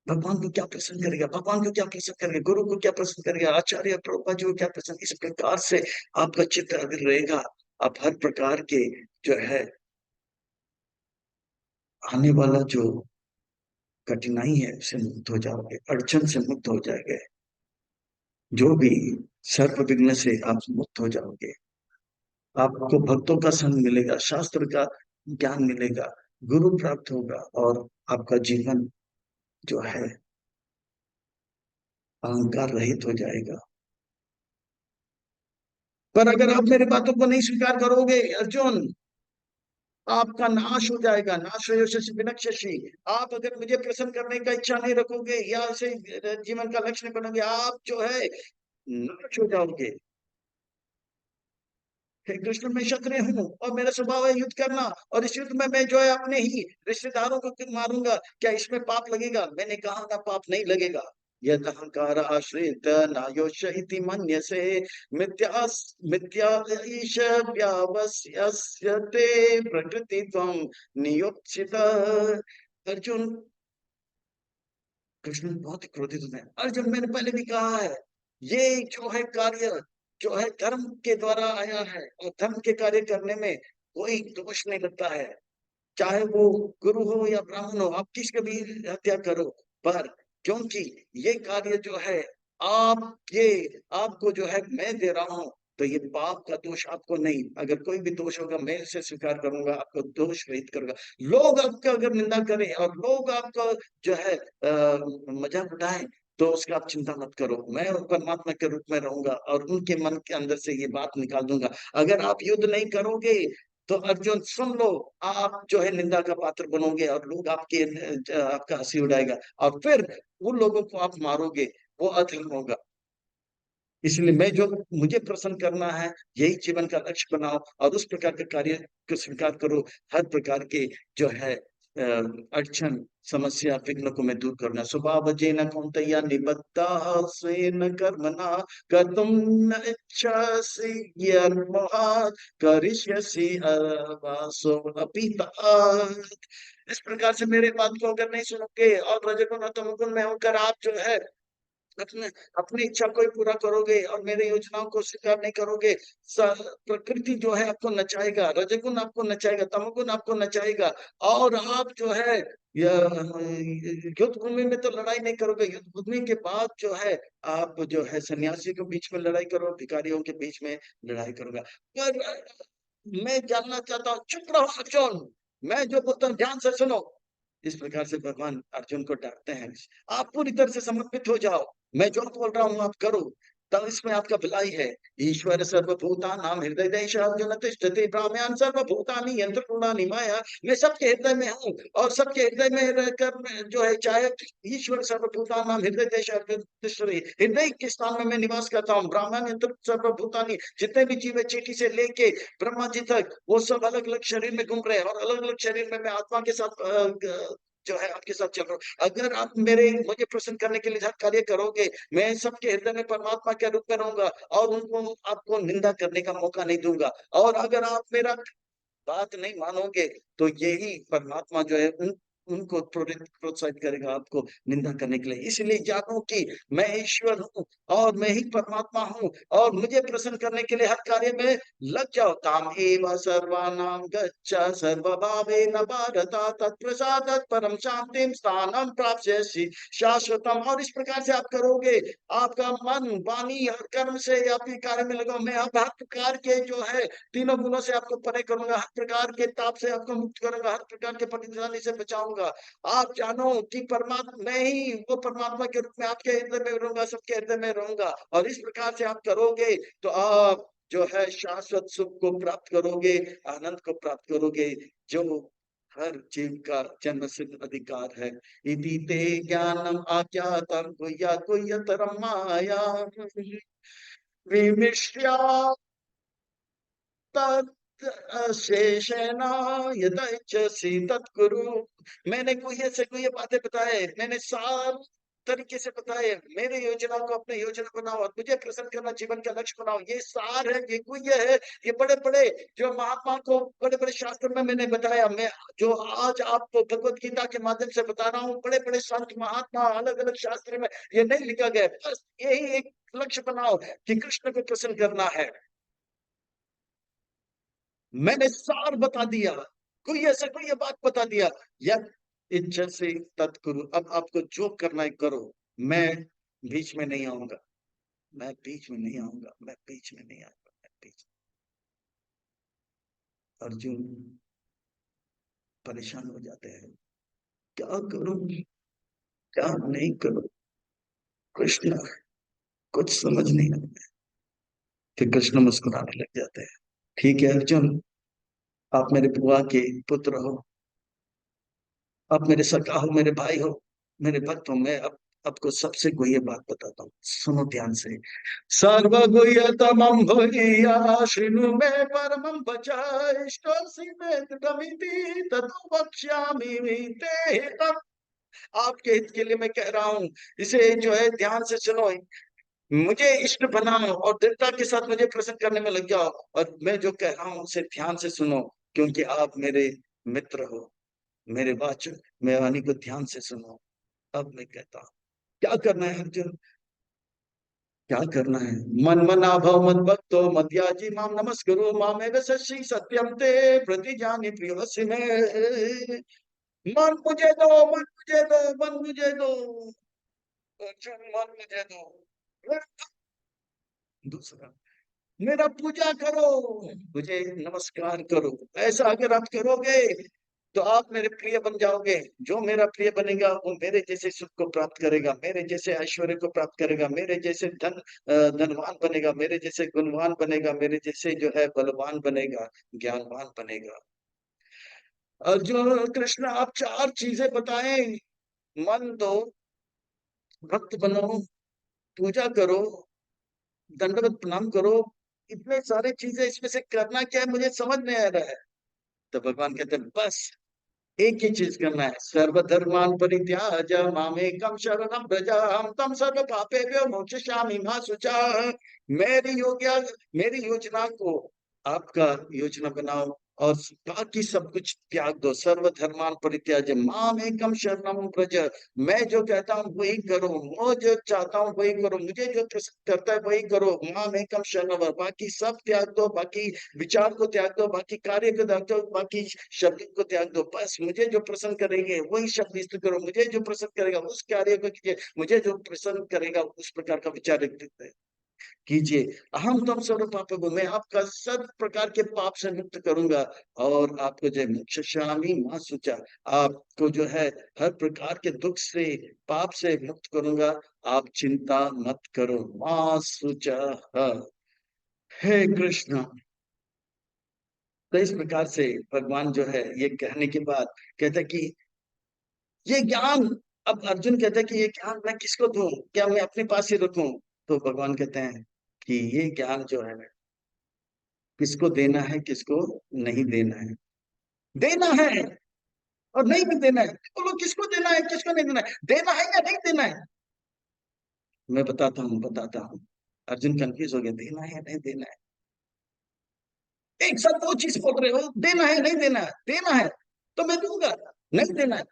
भगवान को क्या प्रसन्न करेगा, भगवान को क्या प्रसन्न करेगा, गुरु को क्या प्रसन्न करेगा, आचार्य प्रभुपाद जी को क्या प्रसन्न। इस प्रकार से आपका चित्त अगर रहेगा, आप हर प्रकार के जो है आने वाला जो कठिनाई है उससे मुक्त हो जाओगे, अड़चन से मुक्त हो जाएंगे। जो भी सर्प विघ्न से आप मुक्त हो जाओगे। आपको भक्तों का संग मिलेगा, शास्त्र का ज्ञान मिलेगा, गुरु प्राप्त होगा, और आपका जीवन जो है अहंकार रहित हो जाएगा। पर अगर आप मेरी बातों को नहीं स्वीकार करोगे अर्जुन, आपका नाश हो जाएगा। नाश यशस्वी विनश्यसि। आप अगर मुझे प्रसन्न करने का इच्छा नहीं रखोगे या ऐसे जीवन का लक्ष्य नहीं बनोगे, आप जो है नाश हो जाओगे। हे कृष्ण, मैं क्षत्रिय हूँ और मेरा स्वभाव है युद्ध करना, और इस युद्ध में मैं जो है अपने ही रिश्तेदारों को मारूंगा, क्या इसमें पाप लगेगा? मैंने कहा ना, पाप नहीं लगेगा। यद अहंकार आश्रित नायोश इति मन्यसे मिथ्या मिथ्या ईश व्यावस्यते प्रकृति त्वं नियोक्सित। अर्जुन, कृष्ण बहुत ही क्रोधित होते हैं। अर्जुन, मैंने पहले भी कहा है, ये जो है कार्य जो है धर्म के द्वारा आया है, और धर्म के कार्य करने में कोई दोष नहीं लगता है। चाहे वो गुरु हो या ब्राह्मण हो, आप किसके भी हत्या करो, पर क्योंकि ये कार्य जो है आप ये आपको जो है मैं दे रहा हूं, तो ये पाप का दोष आपको नहीं। अगर कोई भी दोष होगा मैं इसे स्वीकार करूंगा, आपको दोष रहित करूंगा। लोग आपका अगर निंदा करें और लोग आपका जो है मजाक उठाएं, तो उसका आप चिंता मत करो। मैं परमात्मा के रूप में रहूंगा और उनके मन के अंदर से ये बात निकाल दूंगा। अगर आप युद्ध नहीं करोगे तो अर्जुन सुन लो, आप जो है निंदा का पात्र बनोगे और लोग आपका हंसी उड़ाएगा, और फिर उन लोगों को आप मारोगे, वो अधर्म होगा। इसलिए मैं जो मुझे प्रसन्न करना है, यही जीवन का लक्ष्य बनाओ और उस प्रकार के कार्य को स्वीकार करो। हर प्रकार के जो है अड़चन, समस्या, विघ्न को मैं दूर करना। स्वभावजेन कौन्तेय निबद्धाः स्वेन कर्मणा कर्तुं न इच्छसि यन्मोहात् करिष्यसि अवासो अपि तत्। इस प्रकार से मेरे बात को अगर नहीं सुनोगे और रजोगुण और तमोगुण में होकर आप जो है अपने अपनी इच्छा को ही पूरा करोगे और मेरी योजनाओं को स्वीकार नहीं करोगे, प्रकृति जो है आपको नचाएगा, रजोगुण आपको नचाएगा, तमोगुण आपको नचाएगा, और आप जो है युद्ध भूमि में तो लड़ाई नहीं करोगे। युद्ध भूमि के बाद जो है आप जो है सन्यासी के बीच में लड़ाई करो, भिखारियों के बीच में लड़ाई करोगे। पर मैं जानना चाहता हूँ, चुप रहो अर्जुन, मैं जो बोलता हूँ ध्यान से सुनो। इस प्रकार से भगवान अर्जुन को डांटते हैं। आप पूरी तरह से समर्पित हो जाओ, मैं जो बोल रहा हूँ आप करो, तब इसमें आपका भलाई है। ईश्वर सर्वभूतानां हृदयदेश अर्जुन तिष्ठति भ्राम्यान् सर्वभूतानि यंत्रपूर्णानि माया। मैं सबके हृदय में हूँ और सबके हृदय में रहकर जो है, चाहे ईश्वर सर्वभूतानां हृदयदेश अर्जुन तिष्ठति, हृदय के स्थान में मैं निवास करता हूँ। ब्राह्मण यंत्र सर्वभूतानि, जितने भी जीव है चींटी से लेके ब्रह्मा जी तक, वो सब अलग अलग शरीर में घूम रहे हैं, और अलग अलग शरीर में मैं आत्मा के साथ जो है आपके साथ चल रहा हूँ। अगर आप मुझे प्रसन्न करने के लिए हर कार्य करोगे, मैं सबके हृदय में परमात्मा के रूप में रहूंगा और उनको आपको निंदा करने का मौका नहीं दूंगा। और अगर आप मेरा बात नहीं मानोगे, तो यही परमात्मा जो है उनको प्रोत्साहित करेगा आपको निंदा करने के लिए। इसलिए जानो कि मैं ईश्वर हूँ और मैं ही परमात्मा हूँ, और मुझे प्रसन्न करने के लिए हर कार्य में लग जाओ। ताम एव सर्वानां गच्छ सर्वभावेन भारत तत्प्रसादात् परम शांतिं स्थानं प्राप्स्यसि शाश्वतम। और इस प्रकार से आप करोगे, आपका मन, वाणी और कर्म से आपके कार्य में लगा। मैं अब हर प्रकार के जो है तीनों गुणों से आपको परे करूंगा, हर प्रकार के ताप से आपको मुक्त करूंगा, हर प्रकार के परेशानी से बचाऊंगा। आप जानो कि परमात्मा, मैं ही वो परमात्मा के रूप में आपके हृदय में रहूंगा, सबके हृदय में रहूंगा। और इस प्रकार से आप करोगे तो आप जो है शाश्वत सुख को प्राप्त करोगे, आनंद को प्राप्त करोगे, जो हर जीव का जन्म सिद्ध अधिकार है। इति ते ज्ञानम आख्यातम गुह्यतरम माया विमिष्या शेषेण यदि तत्कुरु। मैंने गुह्य से गुह्य बातें बताए, मैंने सार तरीके से बताए। मेरे योजना को अपने योजना बनाओ और मुझे प्रसन्न करना जीवन का लक्ष्य बनाओ। ये सार है, ये गुह्य है। ये बड़े बड़े जो महात्मा को बड़े बड़े शास्त्र में मैंने बताया, मैं जो आज आपको भगवत गीता के माध्यम से बता रहा हूँ, बड़े बड़े संत महात्मा अलग अलग शास्त्र में ये नहीं लिखा गया। बस यही एक लक्ष्य बनाओ कि कृष्ण को प्रसन्न करना है। मैंने सार बता दिया, कोई ऐसा कोई ये बात बता दिया। या इच्छा से तत्करु, अब आपको जो करना है करो, मैं बीच में नहीं आऊंगा, मैं बीच में नहीं आऊंगा, मैं बीच में नहीं आऊंगा, मैं बीच। अर्जुन परेशान हो जाते हैं, क्या करूं, क्या नहीं करूं। कृष्ण कुछ समझ नहीं आता। फिर कृष्ण मुस्कुराने लग जाते हैं। ठीक है अर्जुन, आप मेरे बुआ के पुत्र हो, आप मेरे सखा हो, मेरे भाई हो, मेरे भक्त हो। मैं अब आपको सबसे गुह्य बात बताता हूँ, सुनो ध्यान से। सर्वगुह्यतमं भूयः शृणु मे परमं वचः इष्टोऽसि मे दृढमिति ततो वक्ष्यामि ते हितम्। आपके हित के लिए मैं कह रहा हूँ, इसे जो है ध्यान से सुनो। मुझे इष्ट बनाओ और दृढ़ता के साथ मुझे प्रसन्न करने में लग जाओ, और मैं जो कह रहा हूँ उसे ध्यान से सुनो, क्योंकि आप मेरे मित्र हो, मेरे वाचक। मेरी वाणी को ध्यान से सुनो। अब मैं कहता हूँ क्या करना है अर्जुन, क्या करना है। मन मना भव मद भक्तो मद्याजी माम नमस्कुरु मामेव शशि सत्यम ते प्रतिजानि प्रियोसि मे। मन मुझे दो, मन मुझे दो, मन मुझे दो अर्जुन, मन मुझे दो। दूसरा, मेरा पूजा करो, मुझे नमस्कार करो। ऐसा अगर आप करोगे तो आप मेरे प्रिय बन जाओगे। जो मेरा प्रिय बनेगा वो मेरे जैसे सुख को प्राप्त करेगा, मेरे जैसे ऐश्वर्य को प्राप्त करेगा, मेरे जैसे धनवान बनेगा, मेरे जैसे गुणवान बनेगा, मेरे जैसे जो है बलवान बनेगा, ज्ञानवान बनेगा। अर्जुन कृष्ण आप चार चीजें बताएं। मन दो, भक्त बनो, पूजा करो, दंडवत प्रणाम करो। इतने सारे चीजें, इसमें से करना क्या है मुझे समझ नहीं आ रहा है। तो भगवान कहते हैं बस एक ही चीज करना है, सर्वधर्मान परित्याज मामेकम शरणम व्रज हम तम सर्व पापेभ्यो मोक्षयिष्यामि मा शुचा। मेरी योग्य मेरी योजना को आपका योजना बनाओ और बाकी सब कुछ त्याग दो। सर्वधर्मान परित्याज माम एकम शरणम व्रज। मैं जो कहता हूँ वही करो, मैं जो चाहता हूँ वही करो, मुझे जो प्रसन्न करता है वही करो। माम एकम शरणम, बाकी सब त्याग दो, बाकी विचार को त्याग दो, बाकी कार्य को त्याग दो, बाकी शब्द को त्याग दो। बस मुझे जो प्रसन्न करेंगे वही शब्द इष्ट करो, मुझे जो प्रसन्न करेगा उस कार्य को कीजिए, मुझे जो प्रसन्न करेगा उस प्रकार का विचार कीजिए। अहम तम सर्व पाप, मैं आपका सब प्रकार के पाप से मुक्त करूंगा और आपको जो मोक्षयिष्यामि मा शुचा, आपको जो है हर प्रकार के दुख से, पाप से मुक्त करूंगा। आप चिंता मत करो, मा शुचा। हे कृष्ण। तो इस प्रकार से भगवान जो है ये कहने के बाद कहते हैं कि ये ज्ञान, अब अर्जुन कहता है कि ये ज्ञान मैं किसको दूं, क्या मैं अपने पास ही रखूं। तो भगवान कहते हैं कि ये ज्ञान जो है किसको देना है, किसको नहीं देना है। देना है और नहीं भी देना है। बोलो किसको देना है, किसको नहीं देना है, देना है या नहीं देना है। मैं बताता हूँ। अर्जुन कंफ्यूज हो गया, देना है या नहीं देना है। एक साथ दो चीज बोल रहे हो, देना है नहीं देना है। देना है तो मैं दूंगा, नहीं देना है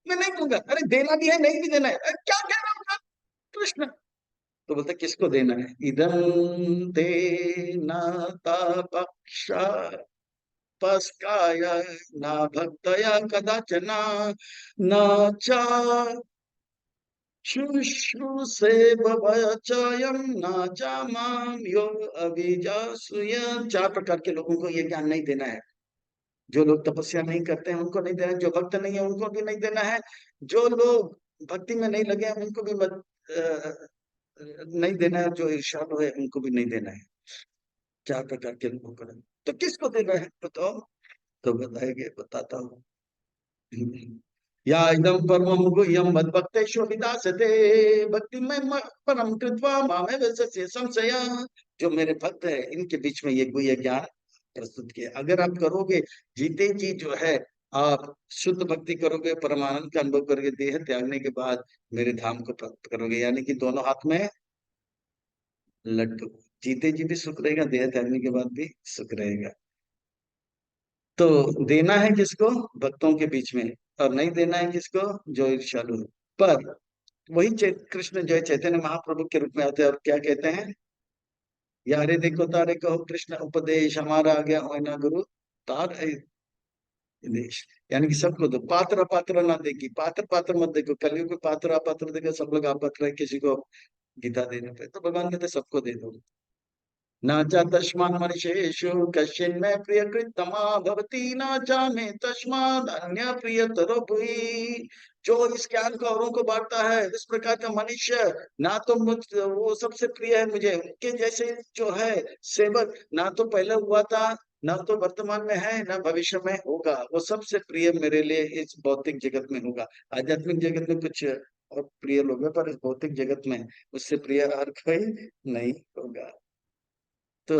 मैं नहीं दूंगा। अरे देना भी है नहीं भी देना है, अरे क्या कह रहा हूँ कृष्ण। तो बोलते किसको देना है। इदं ते नाता पक्षा पस्काय न भक्तया कदाचन न चा शुश्रूषे भवचयं न चा माम यो अभिजासुय। चार प्रकार के लोगों को ये ज्ञान नहीं देना है। जो लोग तपस्या नहीं करते हैं उनको नहीं देना है, जो भक्त नहीं है उनको भी नहीं देना है, जो लोग भक्ति में नहीं लगे हैं उनको भी मत नहीं देना है, जो ईर्ष्यालु है उनको भी नहीं देना है। चार प्रकार के लोगों को नहीं। तो किसको देना है बताओ। तो बताएंगे, बताता हूँ। या एकदम परमं गुह्यं मद्भक्तेषु विदास्यते भक्ति में परम कृत्वा मामे वैसे संशय। जो मेरे भक्त है इनके बीच में ये गुह्य ज्ञान प्रस्तुत किया। अगर आप करोगे, जीते जी जो है आप शुद्ध भक्ति करोगे, परमानंद का अनुभव करोगे, देह त्यागने के बाद मेरे धाम को प्राप्त करोगे। यानी कि दोनों हाथ में लड्डू, जीते जी भी सुख रहेगा, देह त्यागने के बाद भी सुख रहेगा। तो देना है किसको, भक्तों के बीच में, और नहीं देना है किसको, जो ईर्ष्यालु है। पर वही कृष्ण जो है चैतन्य महाप्रभु के रूप में आते हैं और क्या कहते हैं, यारे देखो तारे कहो कृष्ण उपदेश हमारा आ गया हो ना गुरु तार देश। यानी कि सबको दो, पात्र अपात्र ना देखी, पात्र पात्र मत देखो। कलयुग में पात्र अपात्र देखो, सब लोग अपात्र है, किसी को गीता देने पे। तो भगवान कहते सबको दे दो। न च तस्मान् मनुष्येषु कश्चिन्मे प्रियकृत्तमा भवति न च मे तस्माद् अन्य प्रियतरो भुवि। जो इस ज्ञान को औरों को बांटता है इस प्रकार का मनुष्य, ना तो मुझ वो सबसे प्रिय है मुझे, उनके जैसे जो है सेवक ना तो पहले हुआ था, ना तो वर्तमान में है, ना भविष्य में होगा। वो सबसे प्रिय मेरे लिए इस भौतिक जगत में होगा। आध्यात्मिक जगत में कुछ और प्रिय लोग हैं, पर इस भौतिक जगत में उससे प्रिय और कोई नहीं होगा। तो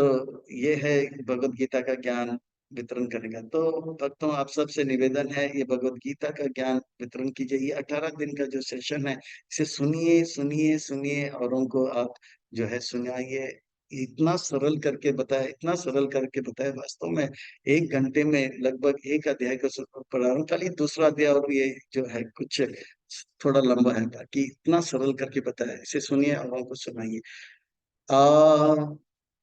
ये है भगवत गीता का ज्ञान। वितरण करेगा। तो भक्तों, आप सबसे निवेदन है, ये भगवत गीता का ज्ञान वितरण कीजिए। ये 18 दिन का जो सेशन है, इसे सुनिए सुनिए सुनिए, औरों को आप जो है सुनाइए। इतना सरल करके बताया, इतना सरल करके बताया, वास्तव में 1 घंटे में लगभग एक अध्याय को पढ़ा रहा हूँ। खाली दूसरा अध्याय और ये जो है कुछ थोड़ा लंबा है, बाकी इतना सरल करके बताया। इसे सुनिए, औरों को सुनाइए। आ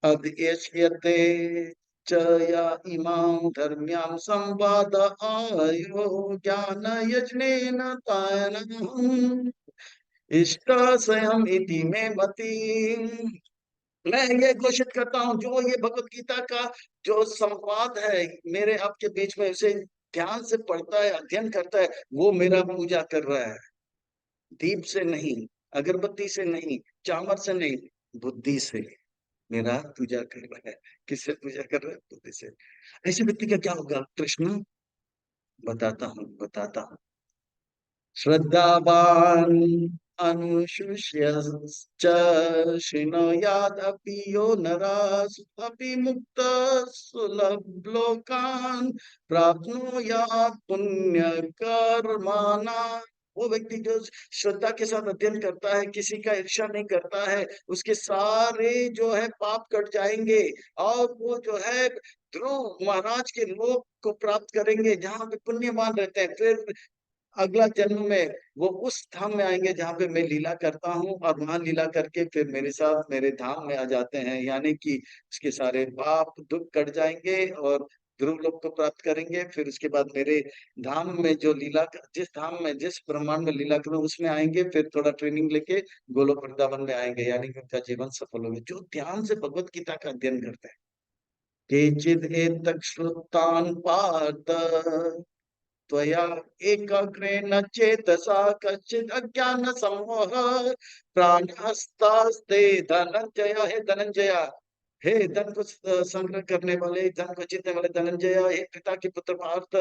अध्येष्यते च या इमां धर्म्यां संवाद आयो ज्ञान यज्ञेन तायनम् इष्ट स्वयं इति में मति। मैं ये घोषित करता हूँ, जो ये भगवत गीता का जो संवाद है मेरे आपके बीच में, उसे ध्यान से पढ़ता है, अध्ययन करता है, वो मेरा पूजा कर रहा है। दीप से नहीं, अगरबत्ती से नहीं, चामर से नहीं, बुद्धि से मेरा पूजा कर रहा है। किससे पूजा कर रहा है? बुद्धि से। ऐसे व्यक्ति का क्या होगा? कृष्ण बताता हूँ। श्रद्धावान अनुशुष्यश्च शृणुयादपि यो नरास् अपि मुक्त सुलभ लोकान् प्राप्नुयात् पुण्य कर्मणा। वो व्यक्ति जो श्रद्धा के साथ अध्ययन करता है, किसी का ईर्ष्या नहीं करता है, उसके सारे जो है पाप कट जाएंगे, और वो जो है ध्रुव महाराज के लोक को प्राप्त करेंगे, जहाँ पे पुण्यवान रहते हैं। फिर अगला जन्म में वो उस धाम में आएंगे जहाँ पे मैं लीला करता हूँ, और वहां लीला करके फिर मेरे साथ मेरे धाम में आ जाते हैं। यानी कि उसके सारे पाप दुख कट जाएंगे और ध्रुव लोक को प्राप्त करेंगे। फिर उसके बाद मेरे धाम में जो लीला, जिस धाम में जिस ब्रह्मांड में लीला करूँ उसमें आएंगे। फिर थोड़ा ट्रेनिंग लेके गोलोक वृंदावन में आएंगे, यानी कि उनका जीवन सफल होगा जो ध्यान से भगवत गीता का अध्ययन करते हैं। केचिद एतत् श्रुतान् पार्थ त्वया एकाग्रेण चेतसा कश्चित् अज्ञान सम्मोह प्राणहस्तास्ते धनंजय। हे धनंजय, हे धन को संग्रह करने वाले, धन को जीतने वाले धनंजय, हे पिता के पुत्र पार्थ,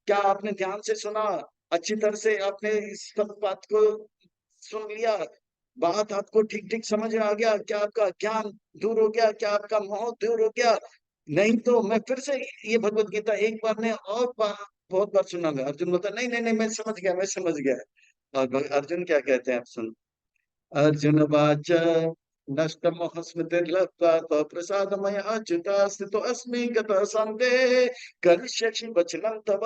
क्या आपने ध्यान से सुना? अच्छी तरह से आपने इस सब बात को सुन लिया? बात आपको ठीक ठीक समझ में आ गया? क्या आपका ज्ञान दूर हो गया? क्या आपका मोह दूर हो गया? नहीं तो मैं फिर से ये भगवत गीता एक बार ने और बहुत बार सुनाऊंगा। अर्जुन बोलता नहीं नहीं नहीं, मैं समझ गया, मैं समझ गया। और अर्जुन क्या कहते हैं, आप सुन। अर्जुन वाच नष्टमोह स्मृतिर्लब्ध्वा त्वत्प्रसादमय अच्युता स्थितो अस्मि गतः संदेह करिष्यसि वचनं तव।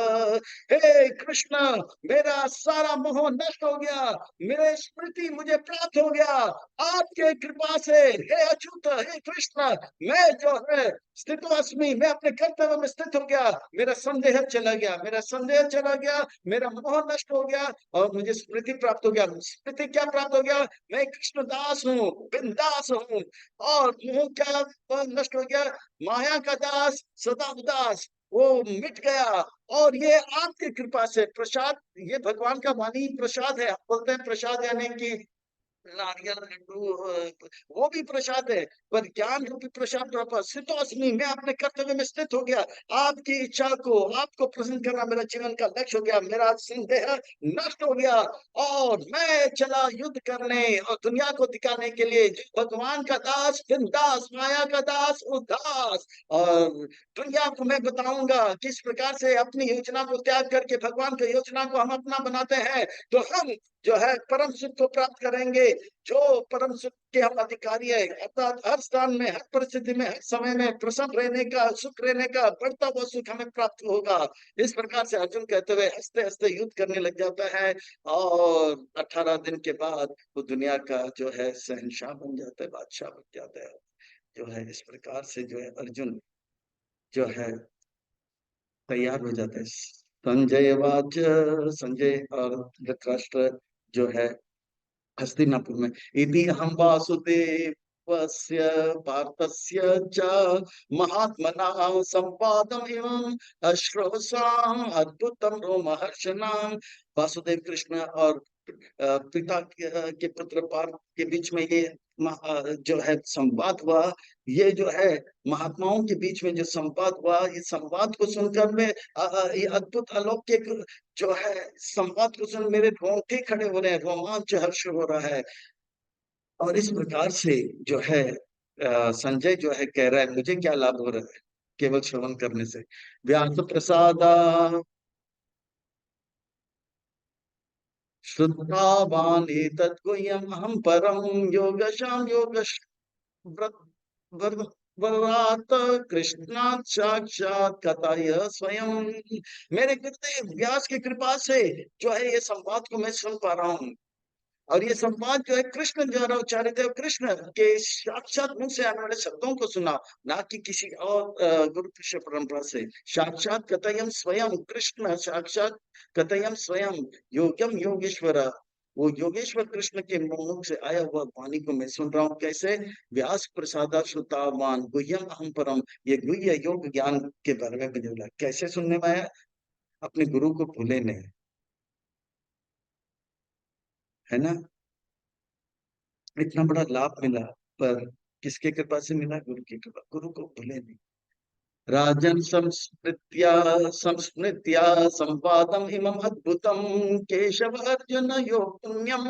हे कृष्ण, मेरा सारा मोह नष्ट हो गया, मेरे स्मृति मुझे प्राप्त हो गया आपके कृपा से। हे अच्युत, हे कृष्ण, मैं जो है स्थितो अस्मि, मैं अपने कर्तव्य में स्थित हो गया। मेरा संदेह चला गया, मेरा संदेह चला गया, मेरा मोह नष्ट हो गया, और मुझे स्मृति प्राप्त हो गया। स्मृति क्या प्राप्त हो गया? मैं कृष्णदास हूँ, बिंदास हूँ। और मोह क्या नष्ट हो गया? माया का दास, सदा उदास, वो मिट गया। और ये आपकी कृपा से प्रसाद, ये भगवान का वाणी प्रसाद है। आप बोलते हैं प्रसाद यानी कि नारियल लड्डू, वो भी प्रसाद है, पर ज्ञान रूपी प्रसाद प्राप्त। स्थितोस्मि, मैं अपने कर्तव्य में स्थित हो गया। आपकी इच्छा को, आपको प्रसन्न करना मेरा जीवन का लक्ष्य हो गया। मेरा संदेह नष्ट हो गया, और मैं चला युद्ध करने और दुनिया को दिखाने के लिए। जो भगवान का दास बिंदास, माया का दास उदास, और दुनिया को मैं बताऊंगा किस प्रकार से अपनी योजना को त्याग करके भगवान की योजना को हम अपना बनाते हैं, तो हम जो है परम सुख को प्राप्त करेंगे। जो परम सुख के हम अधिकारी है, अर्थात हर स्थान में, हर परिस्थिति में, हर समय में प्रसन्न रहने का, सुख रहने का बढ़ता हुआ सुख हमें प्राप्त होगा। इस प्रकार से अर्जुन कहते हुए हंसते हंसते युद्ध करने लग जाता है, और 18 दिन के बाद वो दुनिया का जो है शहंशाह बन जाता है, बादशाह बन जाता है। जो है इस प्रकार से जो है अर्जुन जो है तैयार हो जाता है। संजय वाच, संजय और धृतराष्ट्र जो है हस्तिनापुर में, इति हम वासुदेवस्य पार्थस्य च महात्मना संवादम एवं अश्रोसाम अद्भुतम रोमहर्षणाम। वासुदेव कृष्ण और पिता के पुत्र पार्थ के बीच में ये जो है संवाद हुआ। ये जो है महात्माओं के बीच में जो संवाद हुआ, ये संवाद को सुनकर मैं ये अद्भुत अलौकिक जो है संवाद को सुन मेरे रोंगटे खड़े हो रहे हैं, रोमांच हर्ष हो रहा है। और इस प्रकार से जो है संजय जो है कह रहा है मुझे क्या लाभ हो रहा है। केवल श्रवण करने से। व्यास प्रसादा श्रुतवान एतत् गुह्यम अहम परम योगशाम व्रत वर- वरात कृष्णात् साक्षात कथाय स्वयं। मेरे गुरुदेव व्यास की कृपा से जो है ये संवाद को मैं सुन पा रहा हूँ। और ये संवाद जो है कृष्ण द्वारा उच्चारित है, कृष्ण के साक्षात मुंह से आने वाले शब्दों को सुना, ना कि किसी और गुरु शिष्य परंपरा से। साक्षात कथयम स्वयं कृष्ण, साक्षात कथयम स्वयं योगम योगेश्वर। वो योगेश्वर कृष्ण के मुख से आया हुआ वाणी को मैं सुन रहा हूँ। कैसे? व्यास प्रसादा श्रुतावान गुह्यम अहम परम। ये गुह्य योग ज्ञान के बारे में मुझे बोला। कैसे सुनने में आया? अपने गुरु को भूले नहीं, है ना। इतना बड़ा लाभ मिला, पर किसके कृपा से मिला? गुरु की कृपा। गुरु को भूले नहीं। राजन संस्मृत्या संस्मृत्या संवादम इमम अद्भुतम केशव अर्जुन योग पुण्यम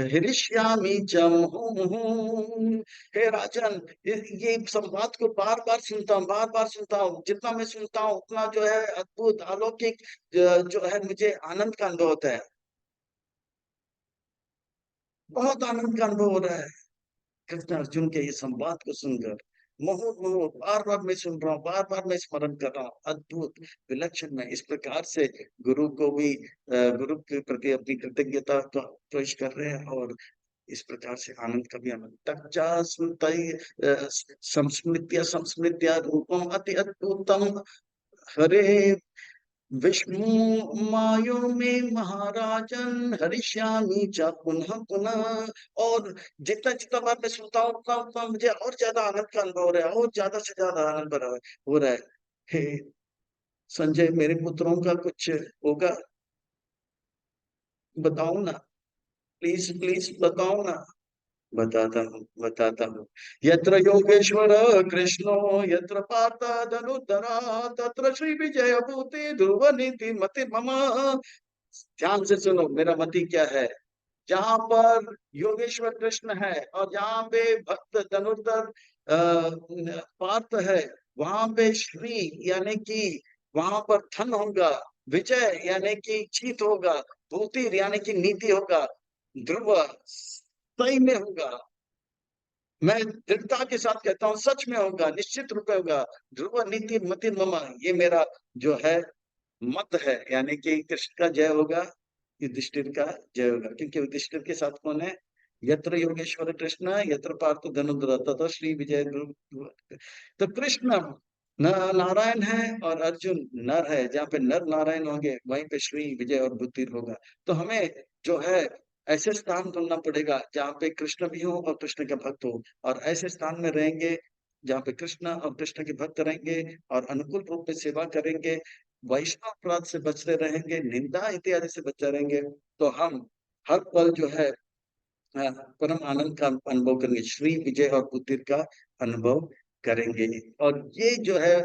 हृष्यामि च मुहुः। हे राजन, ये संवाद को बार बार सुनता हूँ, बार बार सुनता हूँ। जितना मैं सुनता हूँ उतना जो है अद्भुत अलौकिक जो है मुझे आनंद का अनुभव होता है। बहुत आनंद का अनुभव हो रहा है कृष्ण अर्जुन के ये संवाद को सुनकर। मोह मोह बार बार मैं सुन रहा हूँ, बार बार मैं स्मरण कर रहा हूँ। अद्भुत, विलक्षण। में इस प्रकार से गुरु को भी गुरु के प्रति अपनी कृतज्ञता का पेश कर रहे हैं, और इस प्रकार से आनंद का भी आनंद। तच्चा स्मृतय संस्मृत्य संस्मृत्य रूपम अति अद्भुतम हरे विष्णु मायो में महाराजन हरिष्यामी च पुनः पुनः। और जितना जितना बार मैं सुनता हूँ उतना उतना मुझे और ज्यादा आनंद का अनुभव हो रहा है, और ज्यादा से ज्यादा आनंद हो रहा है। हे संजय, मेरे पुत्रों का कुछ होगा? बताओ ना, प्लीज प्लीज बताओ ना। बताता हूँ, बताता हूँ। यत्र योगेश्वर कृष्णो यत्र पार्थ धनुधरा तत्र श्री विजय भूति ध्रुव नीति मति मम। ध्यान से सुनो, मेरा मति क्या है। जहां पर योगेश्वर कृष्ण है और जहां पे भक्त धनुर्धर पार्थ है, वहां पे श्री यानी कि वहां पर धन होगा, विजय यानी कि जीत होगा, भूति यानी कि नीति होगा, ध्रुव सही में होगा। मैं दृढ़ता के साथ कहता हूँ सच में होगा, निश्चित रूप में होगा। ध्रुव नीति मति मम, ये मेरा जो है मत है। यानी कि कृष्ण का जय होगा, युधिष्ठिर का जय होगा। क्योंकि युधिष्ठिर के साथ कौन है? यत्र योगेश्वर कृष्ण यत्र पार्थ धनुर्धर तथा श्री विजय तो कृष्ण नारायण है और अर्जुन नर है। जहाँ पे नर नारायण होंगे वहीं पे श्री विजय और बुद्धि होगा। तो हमें जो है ऐसे स्थान ढूंढना पड़ेगा जहाँ पे कृष्ण भी हो और कृष्ण के भक्त हो। और ऐसे स्थान में रहेंगे जहाँ पे कृष्ण और कृष्ण के भक्त रहेंगे और अनुकूल रूप में सेवा करेंगे, वैष्णव अपराध से बचते रहेंगे, निंदा इत्यादि से बचे रहेंगे, तो हम हर पल जो है परम आनंद का अनुभव करेंगे, श्री विजय और बुद्धि का अनुभव करेंगे। और ये जो है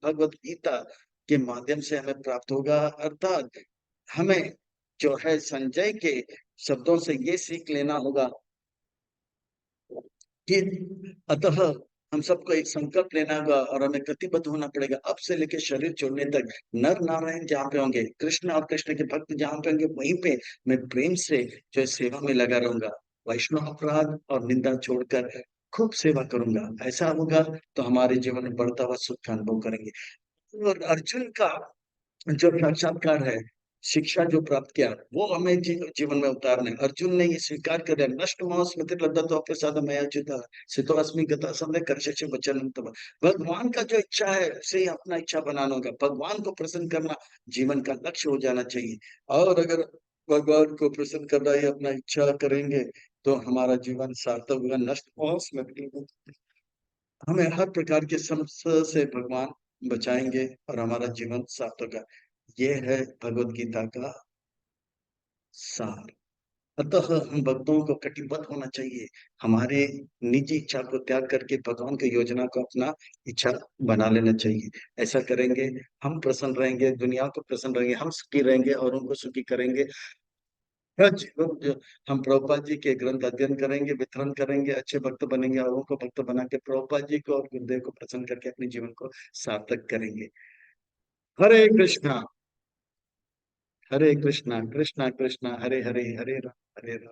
भगवत गीता के माध्यम से हमें प्राप्त होगा। अर्थात हमें जो है संजय के शब्दों से ये सीख लेना होगा कि अतः हम सबको एक संकल्प लेना होगा और हमें प्रतिबद्ध होना पड़ेगा। अब से लेकर शरीर छोड़ने तक नर नारायण जहाँ पे होंगे, कृष्ण और कृष्ण के भक्त जहाँ पे होंगे, वहीं पे मैं प्रेम से जो है सेवा में लगा रहूंगा। वैष्णव अपराध और निंदा छोड़कर खूब सेवा करूंगा। ऐसा होगा तो हमारे जीवन में बढ़ता हुआ सुख का अनुभव करेंगे। और अर्जुन का जो साक्षात्कार है, शिक्षा जो प्राप्त किया, वो हमें जीवन में उतारना है। अर्जुन ने ये स्वीकार कर लिया, नष्ट मोह स्मृति लब्धतो प्रसाद मया च्युता सितो अस्मि गतः समय कर्षस्य वचनं तव। भगवान का जो इच्छा है उसे ही अपना इच्छा बनाना होगा। भगवान को प्रसन्न करना जीवन का लक्ष्य हो जाना चाहिए। और अगर भगवान को प्रसन्न करना ही अपना इच्छा करेंगे तो हमारा जीवन सार्थक होगा। नष्ट मोह स्मृति, हमें हर प्रकार के समस्या से भगवान बचाएंगे और हमारा जीवन सार्थक होगा। ये है भगवत गीता का सार। अतः हम भक्तों को कटिबद्ध होना चाहिए, हमारे निजी इच्छा को त्याग करके भगवान की योजना को अपना इच्छा बना लेना चाहिए। ऐसा करेंगे हम प्रसन्न रहेंगे, दुनिया को प्रसन्न रहेंगे, हम सुखी रहेंगे और उनको सुखी करेंगे। हाँ जी, हम प्रभुपाद जी के ग्रंथ अध्ययन करेंगे, वितरण करेंगे, अच्छे भक्त बनेंगे, औरों को भक्त बना के प्रभुपाद जी को और गुरुदेव को प्रसन्न करके अपने जीवन को सार्थक करेंगे। हरे कृष्णा, हरे कृष्णा, कृष्णा कृष्णा, हरे हरे, हरे राम, हरे राम।